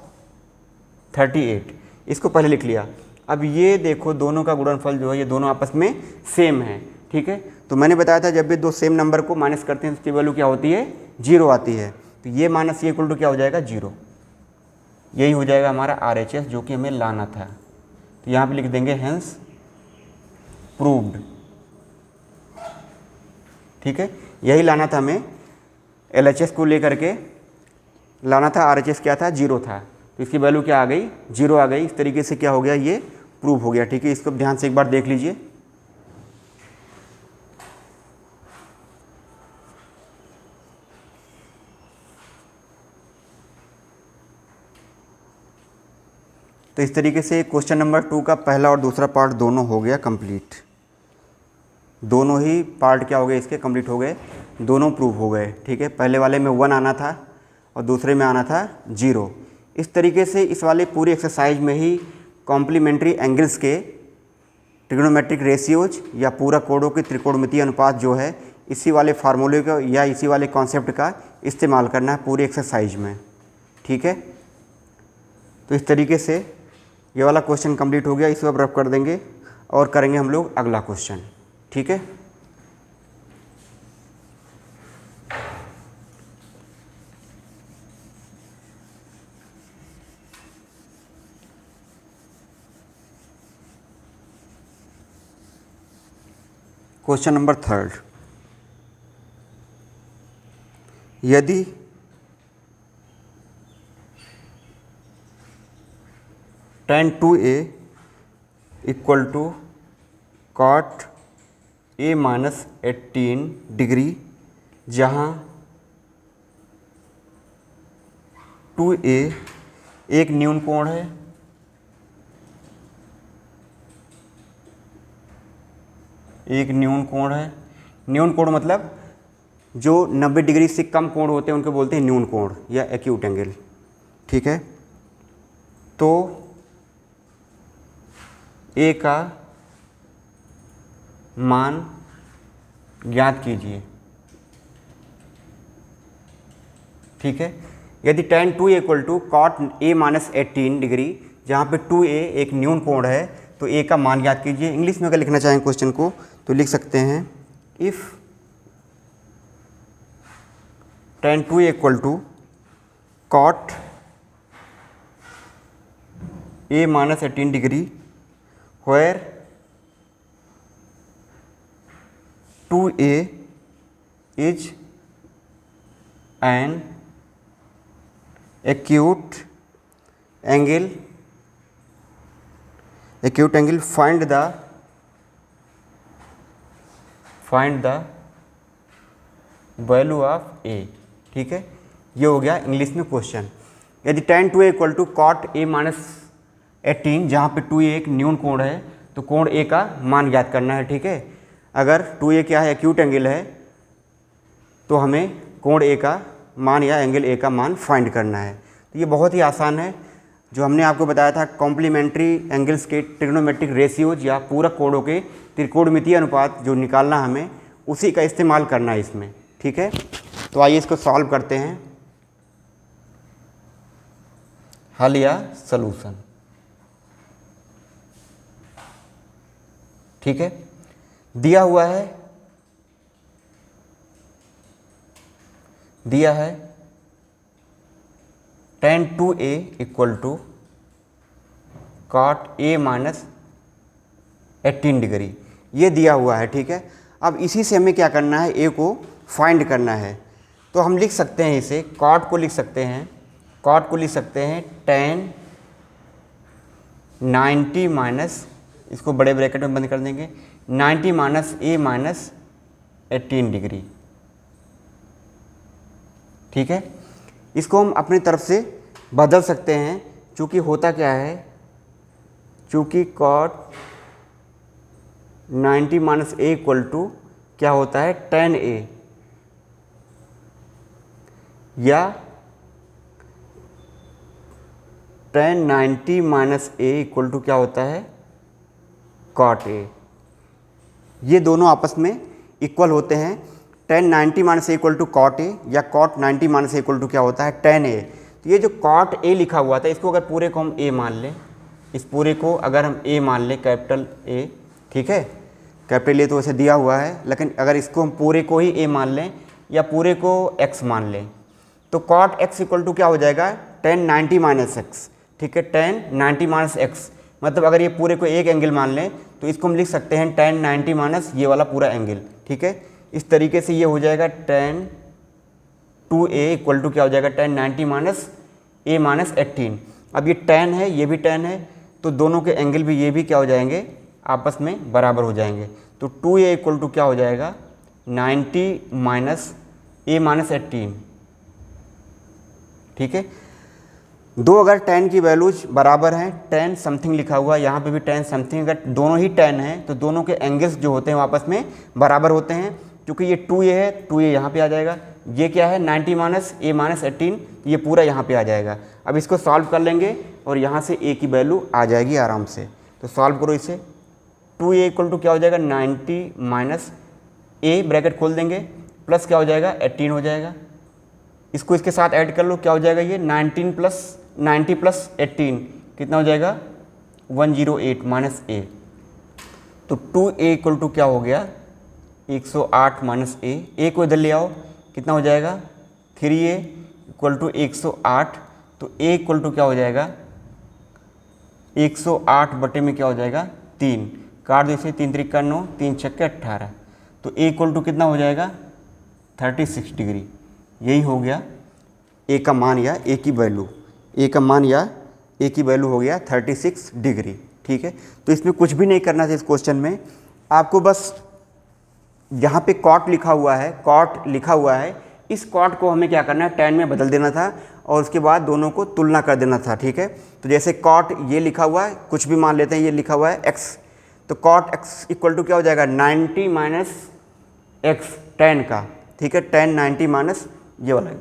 38, इसको पहले लिख लिया। अब ये देखो दोनों का गुणनफल जो है ये दोनों आपस में सेम है। ठीक है, तो मैंने बताया था जब भी दो सेम नंबर को माइनस करते हैं तो उसकी वैल्यू क्या होती है 0 आती है, तो ये माइनस ये इक्वल टू क्या हो जाएगा 0। यही हो जाएगा हमारा RHS जो कि हमें लाना था, तो यहाँ पे लिख देंगे हेंस प्रूव्ड। ठीक है, यही लाना था हमें, LHS को लेकर के लाना था, RHS क्या था 0 था, तो इसकी वैल्यू क्या आ गई 0 आ गई। इस तरीके से क्या हो गया ये प्रूव हो गया। ठीक है, इसको ध्यान से एक बार देख लीजिए। तो इस तरीके से क्वेश्चन नंबर 2 का पहला और दूसरा पार्ट दोनों हो गया कंप्लीट। दोनों ही पार्ट क्या हो गए इसके, कंप्लीट हो गए, दोनों प्रूव हो गए। ठीक है, पहले वाले में 1 आना था और दूसरे में आना था 0। इस तरीके से इस वाले पूरी एक्सरसाइज में ही कॉम्प्लीमेंट्री एंगल्स के ट्रिग्नोमेट्रिक रेशियोज या पूरक कोणों के त्रिकोणमितीय अनुपात जो है, इसी वाले फार्मूले का या इसी वाले कॉन्सेप्ट का इस्तेमाल करना है पूरी एक्सरसाइज में। ठीक है, तो इस तरीके से ये वाला क्वेश्चन कंप्लीट हो गया। इसको अब रफ कर देंगे और करेंगे हम लोग अगला क्वेश्चन। ठीक है, क्वेश्चन नंबर 3, यदि tan 2a equal to cot a minus 18 degree, जहाँ 2a एक न्यून कोण है, एक न्यून कोण है। न्यून कोण मतलब जो 90 डिग्री से कम कोण होते हैं उनको बोलते हैं न्यून कोण या एक्यूट एंगल। ठीक है, तो ए का मान ज्ञात कीजिए। ठीक है, यदि tan 2a equal to cot a minus 18 degree, जहाँ पे 2a एक न्यून कोण है, तो a का मान ज्ञात कीजिए। इंग्लिश में अगर लिखना चाहें क्वेश्चन को तो लिख सकते हैं, if tan 2a equal to cot a minus 18 degree where 2a is an acute angle, find the value of a। ठीक है, ये हो गया इंग्लिश में क्वेश्चन। यदि tan 2a equal to cot a minus 18, जहाँ पे 2a एक न्यून कोण है, तो कोण a का मान ज्ञात करना है। ठीक है, अगर 2a क्या है, एक्यूट एंगल है, तो हमें कोण a का मान या एंगल a का मान फाइंड करना है। तो ये बहुत ही आसान है। जो हमने आपको बताया था कॉम्प्लीमेंट्री एंगल्स के ट्रिग्नोमेट्रिक रेशियोज या पूरक कोणों के त्रिकोणमितीय अनुपात जो निकालना हमें, उसी का इस्तेमाल करना है इसमें। ठीक है, तो आइए इसको सॉल्व करते हैं, हल या सलूशन। ठीक है, दिया हुआ है tan 2a equal to cot a minus 18 degree, ये दिया हुआ है। ठीक है, अब इसी से हमें क्या करना है, a को फाइंड करना है। तो हम लिख सकते हैं इसे, cot को लिख सकते हैं tan 90 माइनस, इसको बड़े ब्रैकेट में बंद कर देंगे, 90 माइनस a माइनस 18 डिग्री। ठीक है, इसको हम अपनी तरफ से बदल सकते हैं, चूँकि होता क्या है, चूँकि cot 90 minus a equal to क्या होता है, tan a, या tan 90 minus a equal to क्या होता है, cot a। ये दोनों आपस में इक्वल होते हैं। tan 90 minus a equal to cot a या cot 90 minus a equal to क्या होता है, tan a। तो ये जो cot a लिखा हुआ था, इसको अगर पूरे को हम a मान लें, इस पूरे को अगर हम a मान लें, कैपिटल A। ठीक है, कैपिटल A तो वैसे दिया हुआ है, लेकिन अगर इसको हम पूरे को ही a मान लें या पूरे को x मान लें, तो cot x इक्वल टू क्या हो जाएगा, tan 90 माइनस x। ठीक है, tan 90 माइनस x, मतलब अगर ये पूरे को एक एंगल मान लें तो इसको हम लिख सकते हैं tan 90 माइनस ये वाला पूरा एंगल। ठीक है, इस तरीके से ये हो जाएगा tan 2a इक्वल टू क्या हो जाएगा, tan 90 माइनस a माइनस 18। अब ये tan है, ये भी tan है, तो दोनों के एंगल भी ये भी क्या हो जाएंगे, आपस में बराबर हो जाएंगे। तो 2a इक्वल टू क्या हो जाएगा, 90 माइनस a माइनस 18। ठीक है, दो अगर tan की वैल्यूज बराबर हैं, tan समथिंग लिखा हुआ है, यहाँ पे भी tan समथिंग, अगर दोनों ही tan हैं तो दोनों के एंगल्स जो होते हैं आपस में बराबर होते हैं। क्योंकि ये 2a है, 2a यहाँ पे आ जाएगा। ये क्या है 90 माइनस a माइनस 18, ये पूरा यहाँ पे आ जाएगा। अब इसको सॉल्व कर लेंगे और यहाँ से a की वैल्यू आ जाएगी आराम से। तो सॉल्व करो इसे। 2a इक्वल टू क्या हो जाएगा 90 माइनस a, ब्रैकेट खोल देंगे, प्लस क्या हो जाएगा 18 हो जाएगा। इसको इसके साथ ऐड कर लो, क्या हो जाएगा ये 19 प्लस 90 प्लस 18 कितना हो जाएगा 108 माइनस a। तो 2a इक्वल टू क्या हो गया 108 माइनस a को इधर ले आओ, कितना हो जाएगा 3a इक्वल टू 108। तो a इक्वल टू क्या हो जाएगा 108 बटे में क्या हो जाएगा 3, काट दो इसे, 3 त्रिक का 9, 3 छक्के 18। तो a इक्वल टू कितना हो जाएगा 36 डिग्री। यही हो गया a का मान या a की वैल्यू, a का मान या a की वैल्यू हो गया 36 डिग्री। ठीक है, तो इसमें कुछ भी नहीं करना था इस क्वेश्चन में, आपको बस यहाँ पे कॉट लिखा हुआ है, कॉट लिखा हुआ है, इस कॉट को हमें क्या करना है tan में बदल देना था और उसके बाद दोनों को तुलना कर देना था। ठीक है, तो जैसे कॉट ये लिखा हुआ है, कुछ भी मान लेते हैं, ये लिखा हुआ है x, तो कॉट x इक्वल टू क्या हो जाएगा 90 माइनस एक्स tan का। ठीक है, tan 90 माइनस ये वाला।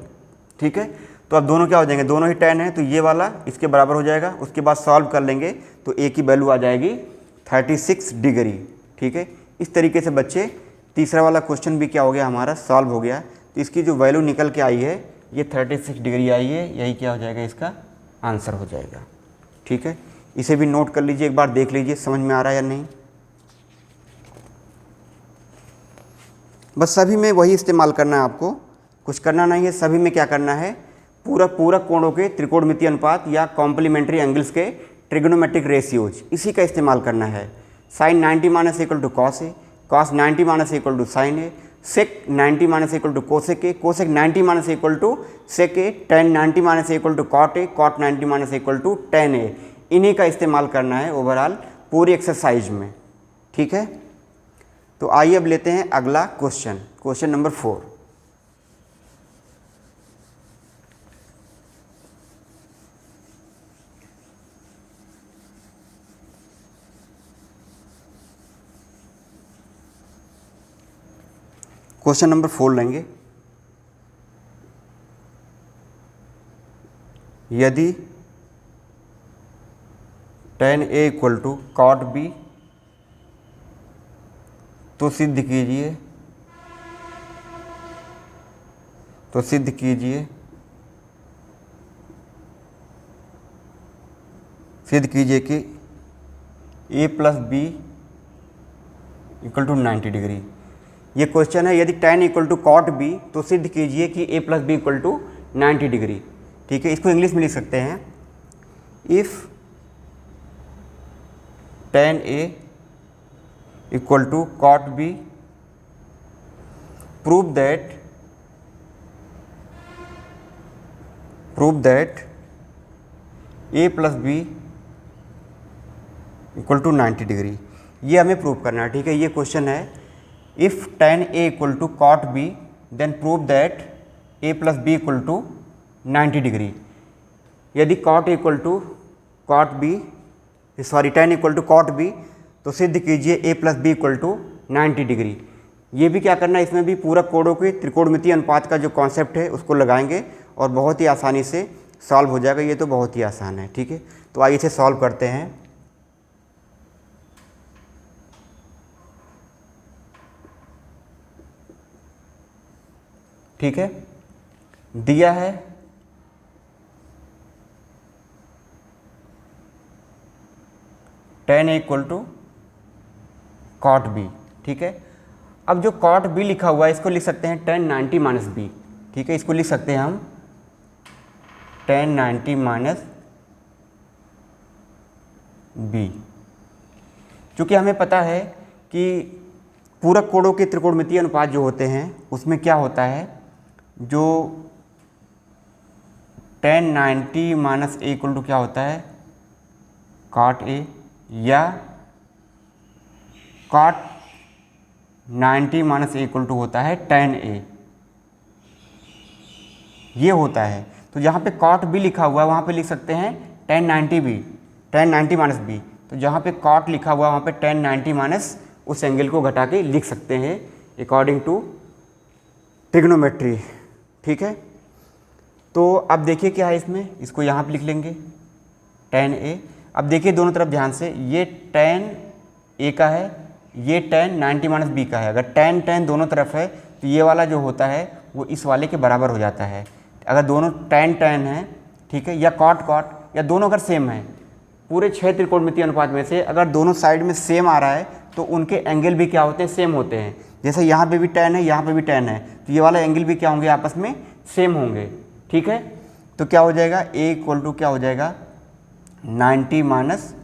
ठीक है, तो अब दोनों क्या हो जाएंगे, दोनों ही tan है तो ये वाला इसके बराबर हो जाएगा। उसके बाद सॉल्व कर लेंगे तो a की वैल्यू आ जाएगी 36 डिग्री। ठीक है, इस तरीके से बच्चे तीसरा वाला क्वेश्चन भी क्या हो गया हमारा सॉल्व हो गया। तो इसकी जो वैल्यू निकल के आई है ये 36 डिग्री आई है, यही क्या हो जाएगा इसका आंसर हो जाएगा। ठीक है, इसे भी नोट कर लीजिए, एक बार देख लीजिए समझ में आ रहा है या नहीं। बस सभी में वही इस्तेमाल करना है आपको, कुछ करना नहीं है। सभी में क्या करना है, पूरक कोणों के त्रिकोणमितीय अनुपात या कॉम्प्लीमेंट्री एंगल्स के ट्रिग्नोमेट्रिक रेशियोज, इसी का इस्तेमाल करना है। Sine 90 minus equal to cos A, cos 90 minus equal to sine A, sec 90 minus equal to cosec A, cosec 90 minus equal to sec A, tan 90 minus equal to cot A, cot 90 minus equal to tan A. इन्हीं का इस्तेमाल करना है overall पूरी exercise में। ठीक है, तो आइए अब लेते हैं अगला question, question number 4। Question number 4 लेंगे। यदि tan a equal to cot b तो सिद्ध कीजिए, कि a plus b equal to 90 degree. ये क्वेश्चन है, यदि tan equal to cot b तो सिद्ध कीजिए कि a plus b equal to 90 degree. ठीक है, इसको इंग्लिश में लिख सकते हैं, if tan a equal to cot b prove that a plus b equal to 90 degree. ये हमें प्रूव करना है। ठीक है, ये क्वेश्चन है, if tan a equal to cot b then prove that a plus b equal to 90 degree. यदि tan equal to cot b तो सिद्ध कीजिए a plus b equal to 90 degree. ये भी क्या करना है, इसमें भी पूरक कोणों के त्रिकोणमितीय अनुपात का जो कॉन्सेप्ट है उसको लगाएंगे और बहुत ही आसानी से सॉल्व हो जाएगा। ये तो बहुत ही आसान है। ठीक है, तो आइए इसे सॉल्व करते हैं। ठीक है, दिया है tan a equal to cot b। ठीक है, अब जो कॉट b लिखा हुआ है इसको लिख सकते हैं tan 90 माइनस बी। ठीक है, इसको लिख सकते हैं हम tan 90 माइनस बी। क्योंकि हमें पता है कि पूरक कोणों के त्रिकोणमितीय अनुपात जो होते हैं उसमें क्या होता है, जो tan 90 minus A equal to क्या होता है कॉट ए, या cot 90 minus A equal to होता है tan a। ये होता है, तो जहाँ पे cot b लिखा हुआ है वहाँ पे लिख सकते हैं tan 90 b, tan 90 minus b। तो जहाँ पे cot लिखा हुआ है वहाँ पे tan 90 माइनस उस एंगल को घटा के लिख सकते हैं अकॉर्डिंग टू ट्रिग्नोमेट्री। ठीक है, तो अब देखिए क्या है इसमें, इसको यहाँ पे लिख लेंगे tan a। अब देखिए दोनों तरफ ध्यान से, ये tan a का है, ये tan 90 माइनस b का है। अगर tan दोनों तरफ है तो ये वाला जो होता है वो इस वाले के बराबर हो जाता है। अगर दोनों tan है, ठीक है, या cot या दोनों अगर सेम है, पूरे 6 त्रिकोणमितीय अनुपात में से अगर दोनों साइड में सेम आ रहा है तो उनके एंगल भी क्या होते हैं, सेम होते हैं। जैसे यहाँ पे भी tan है, यहाँ पे भी tan है, तो ये वाला एंगल भी क्या होंगे, आपस में सेम होंगे। ठीक है, तो क्या हो जाएगा, a इक्वल टू क्या हो जाएगा 90 माइनस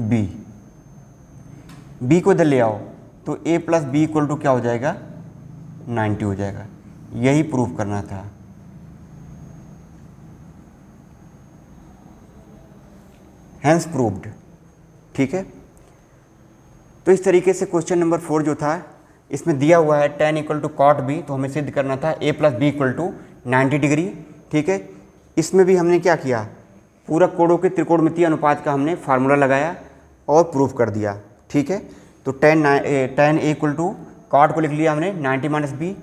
b। b को इधर ले आओ तो a plus b equal to क्या हो जाएगा 90 हो जाएगा। यही प्रूफ करना था। Hence proved. ठीक है, तो इस तरीके से क्वेश्चन नंबर 4 जो था इसमें दिया हुआ है tan equal to cot b, तो हमें सिद्ध करना था a plus b equal to 90 degree. ठीक है, इसमें भी हमने क्या किया, पूरक कोणों के त्रिकोणमितीय अनुपात का हमने फार्मूला लगाया और प्रूफ कर दिया। ठीक है, तो tan a equal to cot को लिख लिया हमने 90 माइनस बी,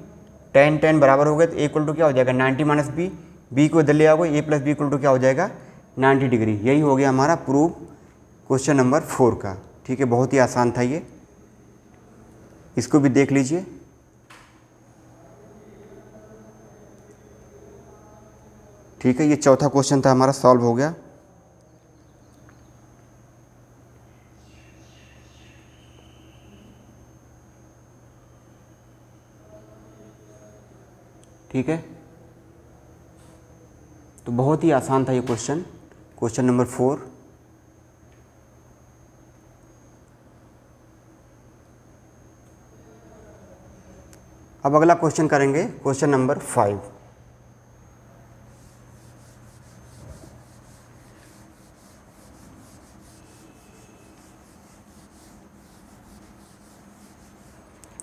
tan बराबर हो गए तो a इक्वल टू क्या हो जाएगा 90 माइनस बी, b को इधर ले आओगे, a plus b equal to क्या हो जाएगा 90 डिग्री। यही हो गया हमारा प्रूफ क्वेश्चन नंबर 4 का। ठीक है, बहुत ही आसान था ये, इसको भी देख लीजिए। ठीक है, ये चौथा क्वेश्चन था हमारा, सॉल्व हो गया। ठीक है, तो बहुत ही आसान था ये क्वेश्चन, क्वेश्चन नंबर 4। अब अगला क्वेश्चन करेंगे क्वेश्चन नंबर 5।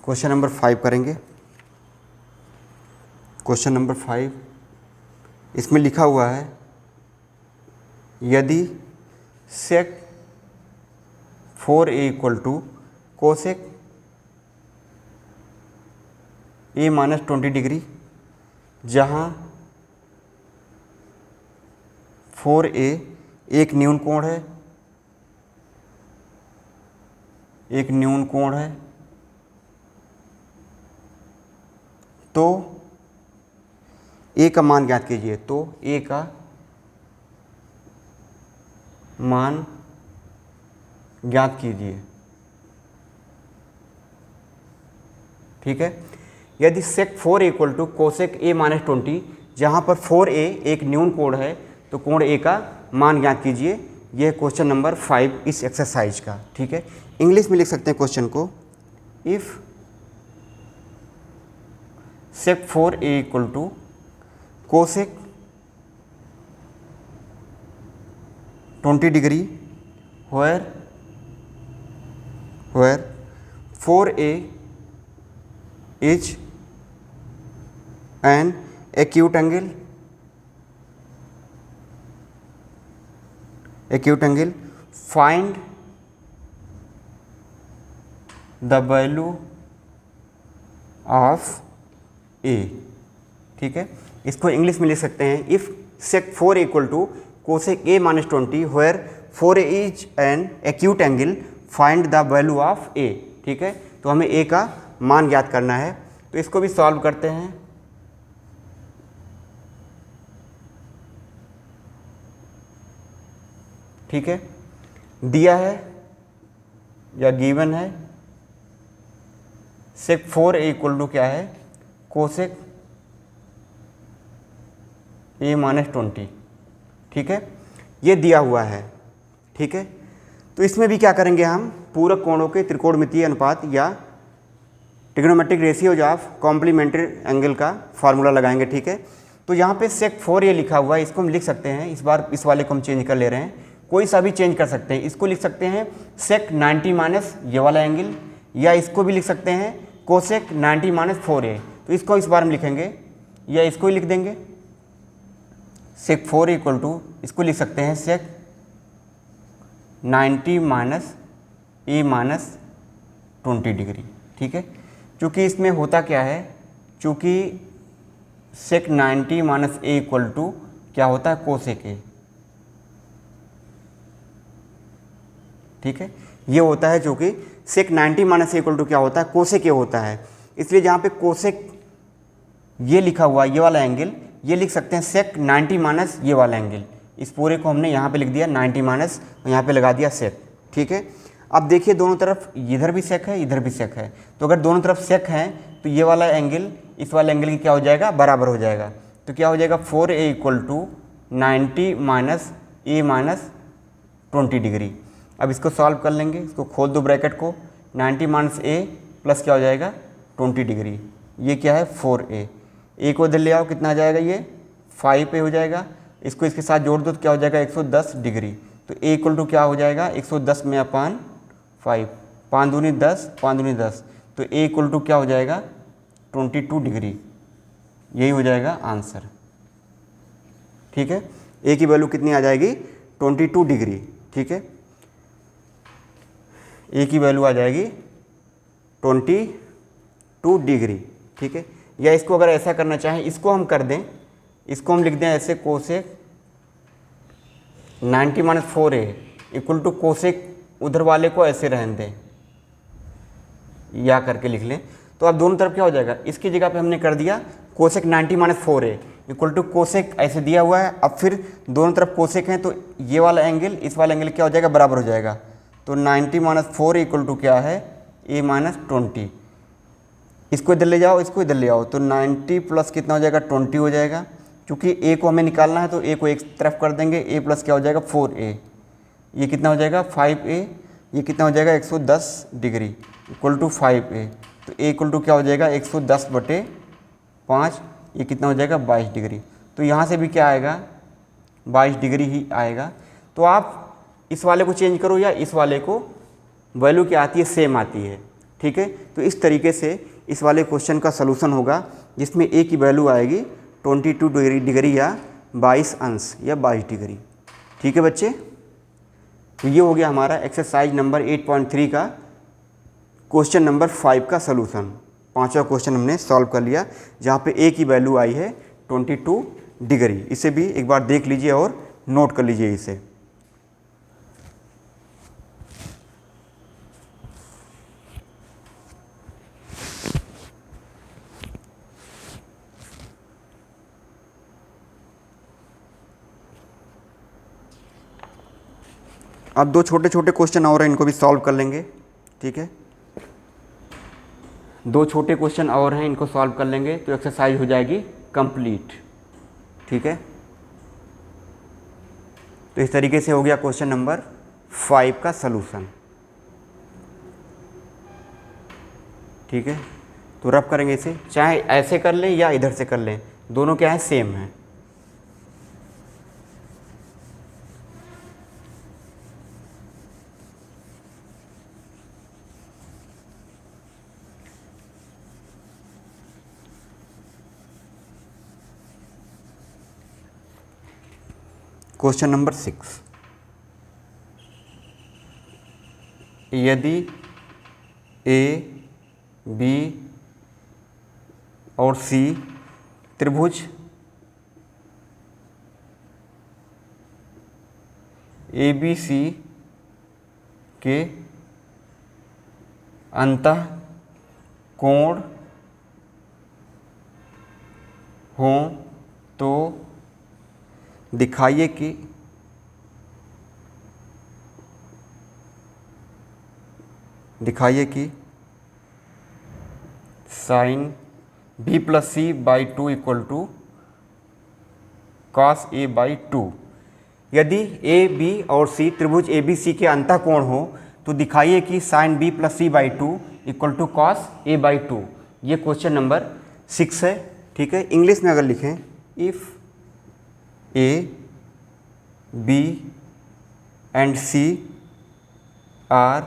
क्वेश्चन नंबर 5 करेंगे। क्वेश्चन नंबर 5, इसमें लिखा हुआ है यदि sec 4a equal to cosec a minus 20 degree, जहाँ 4a एक न्यून कोण है, एक न्यून कोण है, तो a का मान ज्ञात कीजिए। तो a का मान ज्ञात कीजिए। ठीक है, यदि sec 4 equal to cosec a minus 20, जहाँ पर 4a एक न्यून कोण है तो कोण a का मान ज्ञात कीजिए। यह क्वेश्चन नंबर 5 इस एक्सरसाइज का। ठीक है, इंग्लिश में लिख सकते हैं क्वेश्चन को, if sec 4a equal to cosec 20 degree where 4a is an acute angle, find the value of a। ठीक है, इसको इंग्लिश में लिख सकते हैं, if sec 4 equal to cosec a minus 20 where 4a is an acute angle, find the value of a। ठीक है, तो हमें a का मान ज्ञात करना है, तो इसको भी सॉल्व करते हैं। ठीक है, दिया है या गिवन है सेक 4a इक्वल टू क्या है कोसेक a माइनस 20। ठीक है, ये दिया हुआ है। ठीक है, तो इसमें भी क्या करेंगे हम, पूरक कोणों के त्रिकोणमितीय अनुपात या trigonometric ratios of complementary angle का फार्मूला लगाएंगे। ठीक है, तो यहाँ पे सेक 4 ये लिखा हुआ है, इसको हम लिख सकते हैं, इस बार इस वाले को हम चेंज कर ले रहे हैं, कोई सा भी चेंज कर सकते हैं। इसको लिख सकते हैं सेक 90 माइनस ये वाला एंगल, या इसको भी लिख सकते हैं कोसेक 90 माइनस 4a। तो इसको इस बार हम लिखेंगे, या इसको ही लिख देंगे, सेक 4 इक्वल टू, इसको लिख सकते हैं सेक 90 माइनस ए माइनस 20 डिग्री। ठीक है, चूँकि इसमें होता क्या है, चूँकि सेक 90 माइनस ए इक्वल टू क्या होता है, कोसेक ए। ठीक है, ये होता है चूँकि सेक 90 माइनस ए इक्वल टू क्या होता है, कोसेक ए होता है। इसलिए जहाँ पे कोसेक ये लिखा हुआ ये वाला एंगल, ये लिख सकते हैं सेक 90 माइनस ये वाला एंगल। इस पूरे को हमने यहाँ पे लिख दिया 90 माइनस, यहाँ पे लगा दिया सेक। ठीक है, अब देखिए दोनों तरफ इधर भी सेक है, इधर भी सेक है, तो अगर दोनों तरफ सेक है तो ये वाला एंगल इस वाले एंगल की क्या हो जाएगा, बराबर हो जाएगा। तो क्या हो जाएगा 4a equal to 90 minus A minus 20 degree. अब इसको सॉल्व कर लेंगे, इसको खोल दो ब्रैकेट को, 90 माइनस ए प्लस क्या हो जाएगा 20 डिग्री, ये क्या है 4a। ए को इधर ले आओ, कितना आ जाएगा, ये 5a हो जाएगा। इसको इसके साथ जोड़ दो तो क्या हो जाएगा 110 डिग्री। तो a इक्वल टू क्या हो जाएगा 110 में अपान 5, 5 दूनी 10, 5 दूनी 10, तो a इक्वल टू क्या हो जाएगा 22 डिग्री। यही हो जाएगा आंसर। ठीक है, a की वैल्यू कितनी आ जाएगी 22 डिग्री। ठीक है, a की वैल्यू आ जाएगी 22 डिग्री। ठीक है, या इसको अगर ऐसा करना चाहें, इसको हम कर दें, इसको हम लिख दें ऐसे, cosec 90 minus 4a equal to cosec उधर वाले को ऐसे रहने दें, या करके लिख लें। तो अब दोनों तरफ क्या हो जाएगा, इसकी जगह पे हमने कर दिया cosec 90 minus 4a equal to cosec ऐसे दिया हुआ है। अब फिर दोनों तरफ कोसेक हैं तो ये वाला एंगल इस वाला एंगल क्या हो जाएगा, बराबर हो जाएगा। तो 90 माइनस 4 इक्वल टू क्या है a माइनस 20। इसको इधर ले जाओ, इसको इधर ले आओ, तो 90 प्लस कितना हो जाएगा 20 हो जाएगा। क्योंकि a को हमें निकालना है तो a को एक तरफ कर देंगे, a प्लस क्या हो जाएगा 4a, ये कितना हो जाएगा 5a, ये कितना हो जाएगा 110 डिग्री इक्वल टू 5a। तो a इक्वल टू क्या हो जाएगा 110/5, ये कितना हो जाएगा 22 डिग्री। तो यहाँ से भी क्या आएगा 22 डिग्री ही आएगा। तो आप इस वाले को चेंज करो या इस वाले को, वैल्यू क्या आती है, सेम आती है। ठीक है, तो इस तरीके से इस वाले क्वेश्चन का सलूशन होगा, जिसमें a की वैल्यू आएगी 22 डिग्री या 22 अंश या 22 डिग्री। ठीक है बच्चे, तो ये हो गया हमारा एक्सरसाइज नंबर 8.3 का क्वेश्चन नंबर 5 का सलूशन। पांचवा क्वेश्चन हमने सॉल्व कर लिया, जहाँ पे a की वैल्यू आई है 22 डिग्री। इसे भी एक बार देख लीजिए और नोट कर लीजिए इसे। अब दो छोटे छोटे क्वेश्चन और हैं, इनको भी सॉल्व कर लेंगे। ठीक है, दो छोटे क्वेश्चन और हैं, इनको सॉल्व कर लेंगे तो एक्सरसाइज हो जाएगी कंप्लीट। ठीक है, तो इस तरीके से हो गया क्वेश्चन नंबर 5 का सलूशन। ठीक है, तो रफ करेंगे इसे, चाहे ऐसे कर लें या इधर से कर लें, दोनों क्या है सेम है। क्वेश्चन नंबर 6, यदि ए बी और सी त्रिभुज ए बी सी के अंतः कोण हों तो दिखाइए कि sine B plus C by 2 equal to cos A by 2। यदि ए बी और सी त्रिभुज ए बी सी के अंतः कोण हो तो दिखाइए कि sine B plus C by 2 equal to cos A by 2। ये क्वेश्चन नंबर 6 है। ठीक है, इंग्लिश में अगर लिखें, if A, B and C are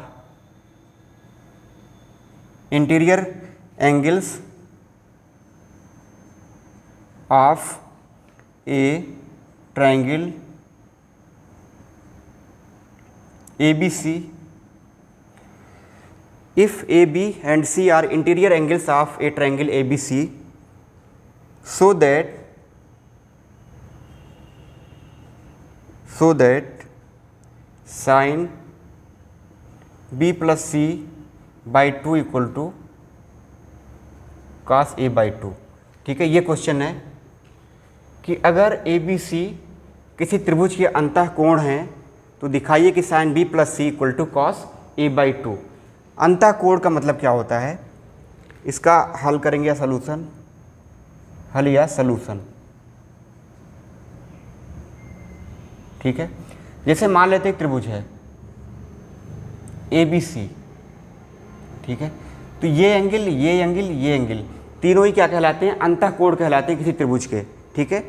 interior angles of a triangle ABC if AB and C are interior angles of a triangle ABC so that sin B plus C by 2 equal to cos A by 2। ठीक है, ये question है कि अगर ABC किसी त्रिभुज के अंतः कोण हैं तो दिखाइए कि sin B plus C equal to cos A by 2। अंतः कोण का मतलब क्या होता है, इसका हल करेंगे या सलूशन, हल या सलूशन। ठीक है, जैसे मान लेते एक त्रिभुज है ABC। ठीक है, तो ये एंगल, ये एंगल, ये एंगल तीनों ही क्या कहलाते हैं, अंतः कोण कहलाते हैं किसी त्रिभुज के। ठीक है,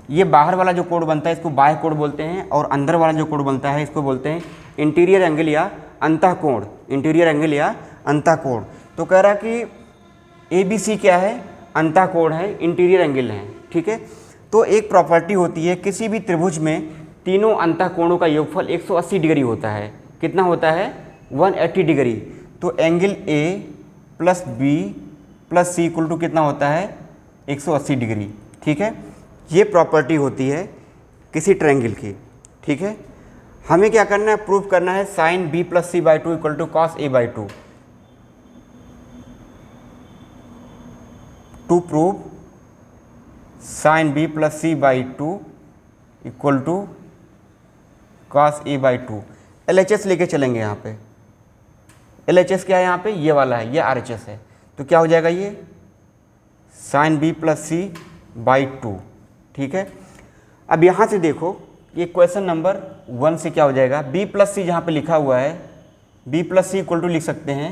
ये बाहर वाला जो कोण बनता है इसको बाह्य कोण बोलते हैं, और अंदर वाला जो कोण बनता है इसको बोलते हैं इंटीरियर एंगल या अंतः कोण, इंटीरियर एंगल या अंतः कोण। तो कह रहा कि ABC क्या है, अंतः कोण है, इंटीरियर एंगल है। ठीक है, तो एक प्रॉपर्टी होती है किसी भी त्रिभुज में तीनों अंतः कोणों का योगफल 180 डिग्री होता है। कितना होता है, 180 डिग्री। तो angle A plus B plus C equal to कितना होता है, 180 डिग्री। ठीक है, ये प्रॉपर्टी होती है किसी ट्रायंगल की। ठीक है, हमें क्या करना है, प्रूव करना है sin B plus C by 2 equal to cos A by 2। To prove sin B plus C by 2 equal to cos A by 2। LHS लेके चलेंगे यहाँ पे। LHS क्या है यहाँ पे, ये वाला है, ये RHS है। तो क्या हो जाएगा ये sin B plus C by 2। ठीक है, अब यहाँ से देखो ये क्वेश्चन नंबर 1 से क्या हो जाएगा, B प्लस C जहाँ पे लिखा हुआ है B plus C equal to लिख सकते हैं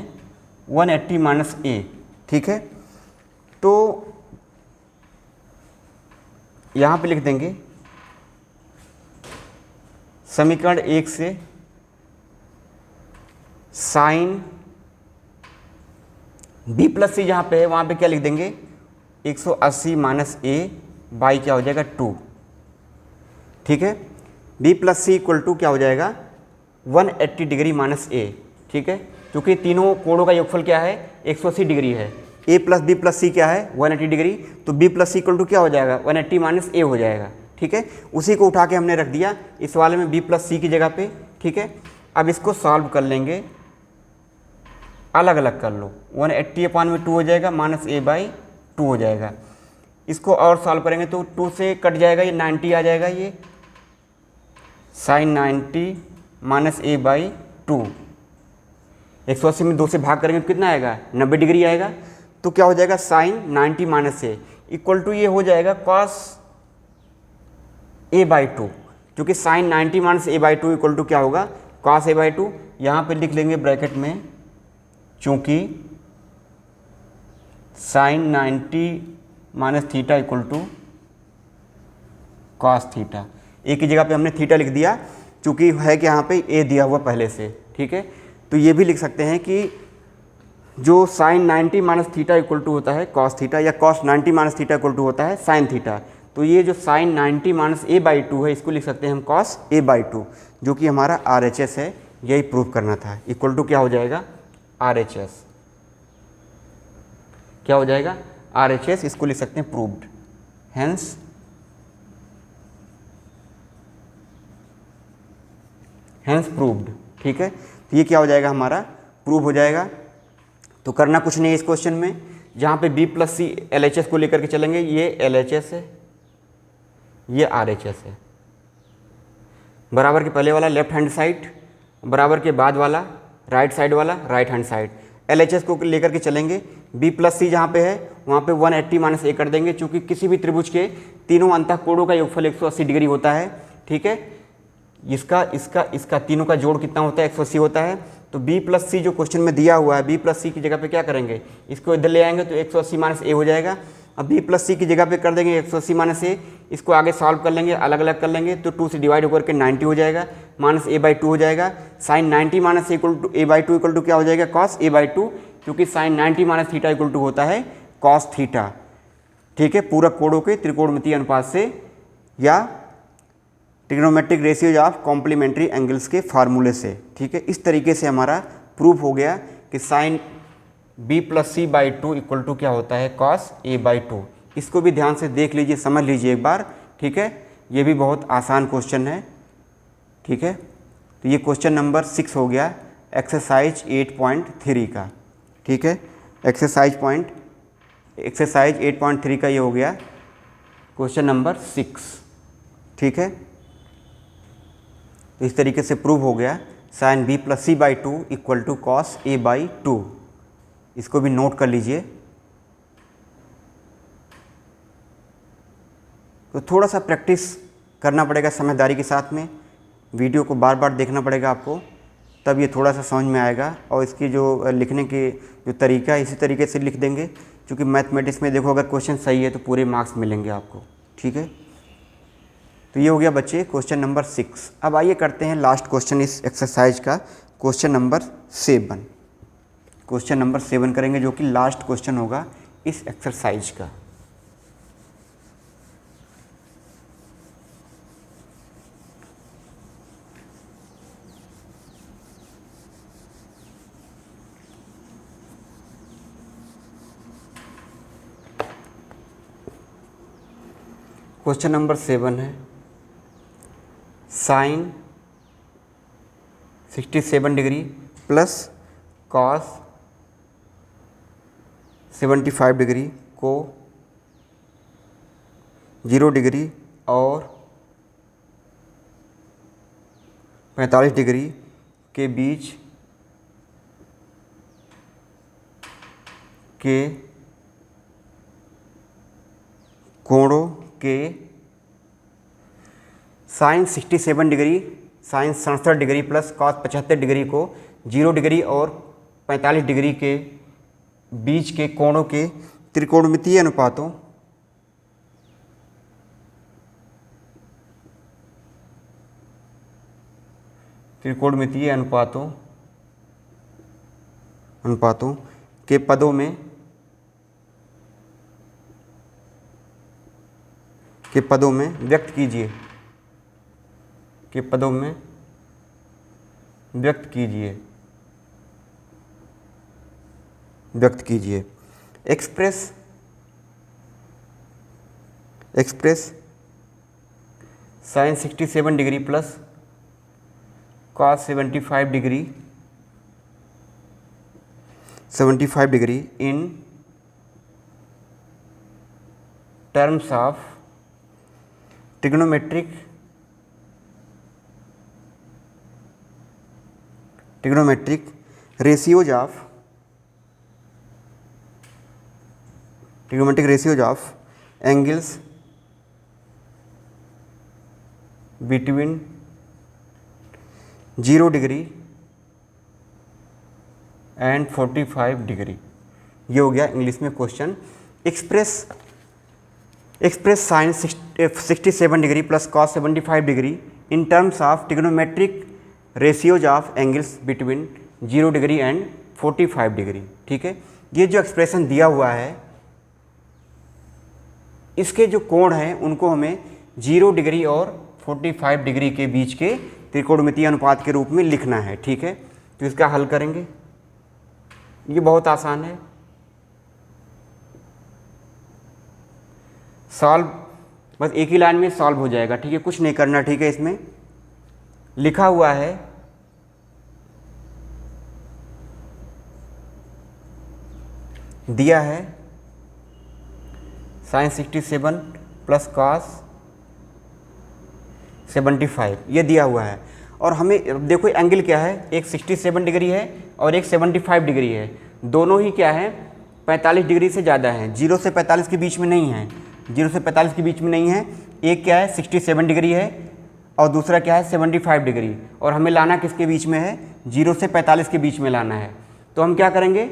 180 माइनस A। ठीक है, तो यहाँ पे लिख देंगे समीकरण 1 से साइन B प्लस C जहाँ पे है वहाँ पे क्या लिख देंगे 180 माइनस A बाई क्या हो जाएगा 2। ठीक है, B plus C equal to क्या हो जाएगा 180 डिग्री माइनस A। ठीक है, क्योंकि तीनों कोणों का योगफल क्या है 180 डिग्री है। A plus B plus C क्या है 180 डिग्री, तो B plus C equal to क्या हो जाएगा 180 माइनस A हो जाएगा। ठीक है, उसी को उठा के हमने रख दिया इस वाले में B प्लस C की जगह पे। ठीक है, अब इसको सॉल्व कर लेंगे, अलग अलग कर लो, 180 अपान में 2 हो जाएगा माइनस A बाई 2 हो जाएगा। इसको और सॉल्व करेंगे तो 2 से कट जाएगा, ये 90 आ जाएगा, ये साइन 90 माइनस A बाई 2। 180 में 2 से भाग करेंगे तो कितना आएगा 90 डिग्री आएगा। तो क्या हो जाएगा sine 90 minus A equal to ये हो जाएगा कॉस A बाई 2, क्योंकि sine 90 minus A by 2 equal to क्या होगा कॉस A बाई 2। यहाँ पे लिख लेंगे ब्रैकेट में, चूँकि sine 90 minus theta equal to cos theta. A की जगह पे हमने थीटा लिख दिया, चूँकि है कि यहाँ पे ए दिया हुआ पहले से। ठीक है, तो ये भी लिख सकते हैं कि जो sine 90 minus theta equal to होता है कॉस थीटा, या cos 90 minus theta equal to होता है साइन थीटा। तो ये जो साइन 90 माइनस A बाई 2 है इसको लिख सकते हैं हम कॉस A बाई 2, जो कि हमारा RHS है। यही प्रूव करना था। इक्वल टू क्या हो जाएगा RHS, क्या हो जाएगा RHS, इसको लिख सकते हैं प्रूव्ड, हैंस प्रूव्ड। ठीक है, तो ये क्या हो जाएगा हमारा प्रूव हो जाएगा। तो करना कुछ नहीं है इस क्वेश्चन में, जहाँ पे B प्लस C LHS को लेकर के चलेंगे, ये LHS है, ये RHS है। बराबर के पहले वाला लेफ्ट हैंड साइड, बराबर के बाद वाला राइट साइड वाला राइट हैंड साइड। LHS को लेकर के चलेंगे, B प्लस C जहाँ पे है वहाँ पे 180 माइनस A कर देंगे, चूँकि किसी भी त्रिभुज के तीनों अंतः कोणों का योगफल 180 डिग्री होता है। ठीक है, इसका तीनों का जोड़ कितना होता है 180 होता है। तो B प्लस C जो क्वेश्चन में दिया हुआ है, B प्लस C की जगह पे क्या करेंगे, इसको इधर ले आएंगे तो 180 माइनस A हो जाएगा। अब B प्लस C की जगह पे कर देंगे 180 माइनस A, इसको आगे सॉल्व कर लेंगे, अलग अलग कर लेंगे तो 2 से डिवाइड होकर के 90 हो जाएगा, माइनस A बाई 2 हो जाएगा। Sine 90 minus A by 2 equal to क्या हो जाएगा कॉस A बाई 2, क्योंकि sine 90 minus theta equal to होता है कॉस थीटा। ठीक है, पूरक कोणों के त्रिकोणमितीय अनुपात से या trigonometric ratios of complementary angles के फार्मूले से। ठीक है, इस तरीके से हमारा प्रूफ हो गया कि sine b plus C by two equal to क्या होता है कॉस a बाई टू। इसको भी ध्यान से देख लीजिए, समझ लीजिए एक बार। ठीक है, ये भी बहुत आसान क्वेश्चन है। ठीक है, तो ये क्वेश्चन नंबर 6 हो गया एक्सरसाइज 8.3 का। ठीक है, एक्सरसाइज 8.3 का ये हो गया क्वेश्चन नंबर 6। ठीक है, तो इस तरीके से प्रूव हो गया sine b plus C by two equal to cos a by two. इसको भी नोट कर लीजिए। तो थोड़ा सा प्रैक्टिस करना पड़ेगा समझदारी के साथ में, वीडियो को बार बार देखना पड़ेगा आपको, तब ये थोड़ा सा समझ में आएगा। और इसकी जो लिखने के जो तरीका है इसी तरीके से लिख देंगे, क्योंकि मैथमेटिक्स में देखो अगर क्वेश्चन सही है तो पूरे मार्क्स मिलेंगे आपको। ठीक है, तो ये हो गया बच्चे क्वेश्चन नंबर 6। अब आइए करते हैं लास्ट क्वेश्चन इस एक्सरसाइज का, क्वेश्चन नंबर 7। क्वेश्चन नंबर 7 करेंगे जो कि लास्ट क्वेश्चन होगा इस एक्सरसाइज का। क्वेश्चन नंबर 7 है sine 67 degree plus cos 75 degree को 0 डिग्री और 45 डिग्री के बीच के कोणों के sine 67 degree, sine 67 degree plus cos 75 degree को 0 डिग्री और 45 डिग्री के बीच के कोणों के त्रिकोणमितीय अनुपातों के पदों में व्यक्त कीजिए। Express sine 67 degree plus cos 75 degree in terms of trigonometric ratios of angles between 0 degree and 45 degree. ये हो गया इंग्लिश में question. Express sine 67 degree plus cos 75 degree in terms of trigonometric ratios of angles between 0 degree and 45 degree. ठीक है, ये जो expression दिया हुआ है इसके जो कोण हैं उनको हमें 0 डिग्री और 45 डिग्री के बीच के त्रिकोणमितीय अनुपात के रूप में लिखना है। ठीक है, तो इसका हल करेंगे। ये बहुत आसान है, सॉल्व बस एक ही लाइन में सॉल्व हो जाएगा। ठीक है, कुछ नहीं करना। ठीक है, इसमें लिखा हुआ है दिया है साइन 67 प्लस कॉस 75, ये दिया हुआ है। और हमें देखो एंगल क्या है, एक 67 डिग्री है और एक 75 डिग्री है। दोनों ही क्या है 45 डिग्री से ज़्यादा है, 0 से 45 के बीच में नहीं है, 0 से 45 के बीच में नहीं है। एक क्या है 67 डिग्री है और दूसरा क्या है 75 डिग्री। और हमें लाना किसके बीच में है, 0 से 45 के बीच में लाना है। तो हम क्या करेंगे,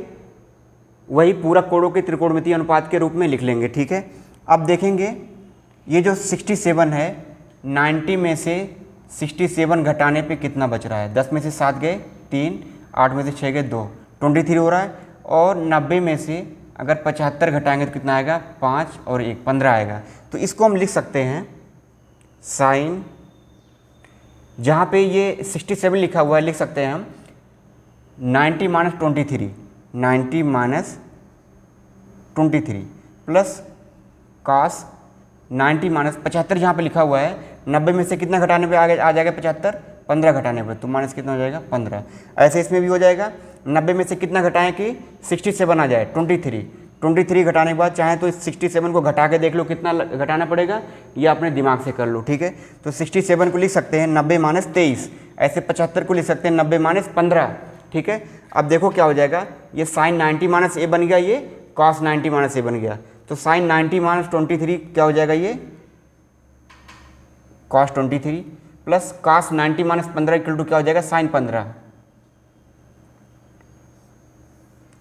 वही पूरक कोणों के त्रिकोणमितीय अनुपात के रूप में लिख लेंगे। ठीक है, अब देखेंगे ये जो 67 है 90 में से 67 घटाने पे कितना बच रहा है। 10 में से 7 गए 3, 8 में से 6 गए 2, 23 हो रहा है। और 90 में से अगर 75 घटाएंगे तो कितना आएगा, 5 और 1 15 आएगा। तो इसको हम लिख सकते हैं साइन जहाँ पे ये 67 लिखा हुआ है, लिख सकते हैं हम 90 minus 23, 90 minus 23 plus cos 90 minus 75 जहाँ पे लिखा हुआ है, 90 में से कितना घटाने पे आ जाएगा 75, 15 घटाने पे, तो माइनस कितना हो जाएगा 15। ऐसे इसमें भी हो जाएगा, 90 में से कितना घटाएं कि 67 आ जाए, 23 घटाने के बाद चाहे तो इस 67 को घटा के देख लो कितना घटाना पड़ेगा, ये अपने दिमाग से कर लो, ठीक है। तो 67 को लिख सकते हैं 90 माइनस 23, ऐसे 75 को लिख सकते हैं 90 माइनस 15, ठीक है। अब देखो क्या हो जाएगा, ये साइन 90 माइनस ए बन गया, ये कॉस 90 माइनस ए बन गया, तो साइन 90 माइनस 23 क्या हो जाएगा, ये cos 23 plus cos 90 minus 15 equal to क्या हो जाएगा, साइन 15।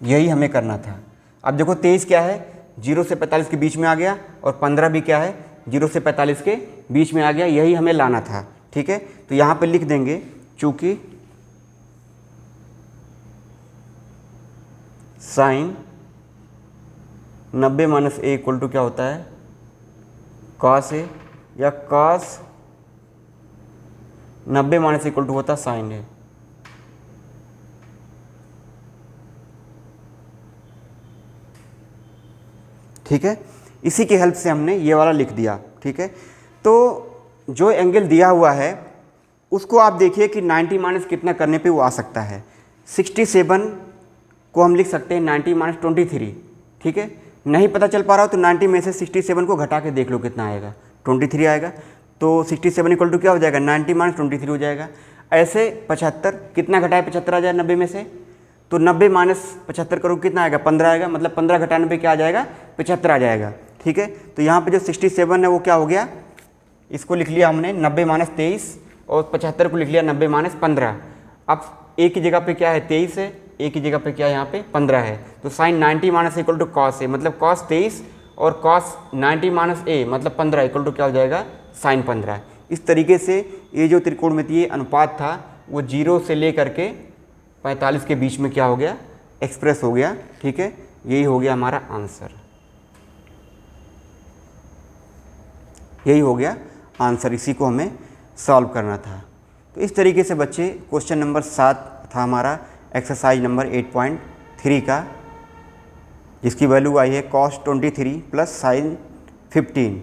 यही हमें करना था। अब देखो 23 क्या है, 0 से 45 के बीच में आ गया, और 15 भी क्या है, 0 से 45 के बीच में आ गया, यही हमें लाना था, ठीक है। तो यहाँ पे लिख देंगे चूंकि sine 90 minus A equal to क्या होता है, कॉस ए, या कॉस 90 माइनस इक्वल टू होता है साइन ए। ठीक है, इसी की हेल्प से हमने ये वाला लिख दिया, ठीक है। तो जो एंगल दिया हुआ है उसको आप देखिए कि 90 माइनस कितना करने पे वो आ सकता है। 67 को हम लिख सकते हैं 90 माइनस 23, ठीक है। नहीं पता चल पा रहा हो तो 90 में से 67 को घटा के देख लो कितना आएगा, 23 आएगा। तो 67 इक्वल टू क्या हो जाएगा, 90 माइनस 23 हो जाएगा। ऐसे 75 कितना घटाए, 75 आ जाए 90 में से, तो 90 माइनस 75 करो कितना आएगा, 15 आएगा, मतलब 15 घटाने पे क्या आ जाएगा, 75 आ जाएगा, ठीक है। तो यहाँ पे जो 67 है वो क्या हो गया, इसको लिख लिया हमने 90 माइनस 23, और 75 को लिख लिया 90 माइनस 15। अब ए की जगह पे क्या है 23 है, ए की जगह पे क्या है यहाँ पे 15 है, तो sine 90 minus equal to cos A, मतलब कॉस 23 और कॉस 90 माइनस ए मतलब 15 इक्वल टू क्या हो जाएगा, साइन 15। इस तरीके से ये जो त्रिकोणमितीय अनुपात था वो 0 से लेकर के 45 के बीच में क्या हो गया, एक्सप्रेस हो गया, ठीक है। यही हो गया हमारा आंसर, यही हो गया आंसर, इसी को हमें सॉल्व करना था। तो इस तरीके से बच्चे क्वेश्चन नंबर 7 था हमारा एक्सरसाइज नंबर 8.3 का, जिसकी वैल्यू आई है cos 23 प्लस साइन 15,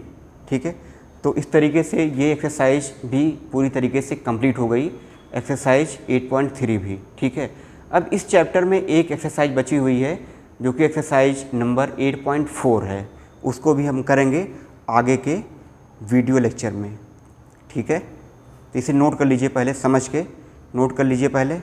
ठीक है। तो इस तरीके से ये एक्सरसाइज भी पूरी तरीके से कंप्लीट हो गई, एक्सरसाइज 8.3 भी, ठीक है। अब इस चैप्टर में एक एक्सरसाइज बची हुई है जो कि एक्सरसाइज नंबर 8.4 है, उसको भी हम करेंगे आगे के वीडियो लेक्चर में, ठीक है। तो इसे नोट कर लीजिए, पहले समझ के नोट कर लीजिए पहले।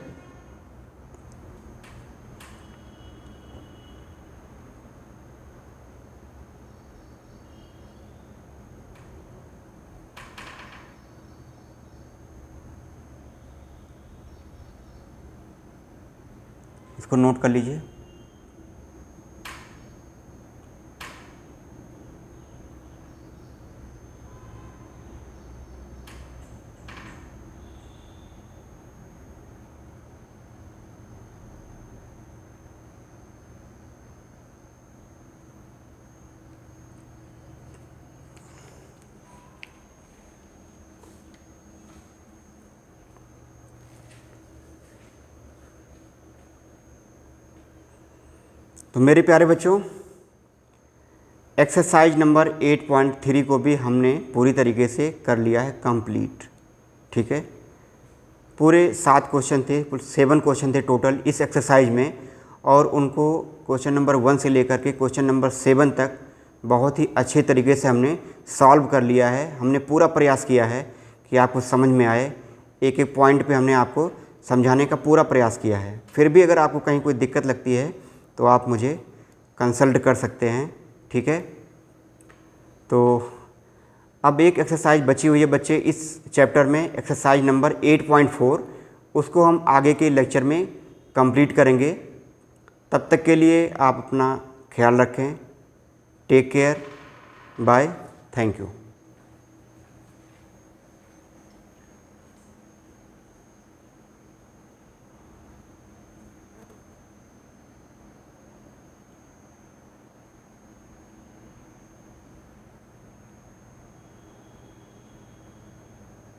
इसको नोट कर लीजिए। तो मेरे प्यारे बच्चों, एक्सरसाइज नंबर 8.3 को भी हमने पूरी तरीके से कर लिया है कंप्लीट, ठीक है। पूरे 7 क्वेश्चन थे, कुल 7 क्वेश्चन थे टोटल इस एक्सरसाइज में, और उनको क्वेश्चन नंबर 1 से लेकर के क्वेश्चन नंबर 7 तक बहुत ही अच्छे तरीके से हमने सॉल्व कर लिया है। हमने पूरा प्रयास किया है कि आपको समझ में आए, एक एक पॉइंट पे हमने आपको समझाने का पूरा प्रयास किया है। फिर भी अगर आपको कहीं कोई दिक्कत लगती है तो आप मुझे कंसल्ट कर सकते हैं, ठीक है। तो अब एक एक्सरसाइज बची हुई है बच्चे इस चैप्टर में, एक्सरसाइज नंबर 8.4, उसको हम आगे के लेक्चर में कंप्लीट करेंगे। तब तक के लिए आप अपना ख्याल रखें। Take care, bye, thank you.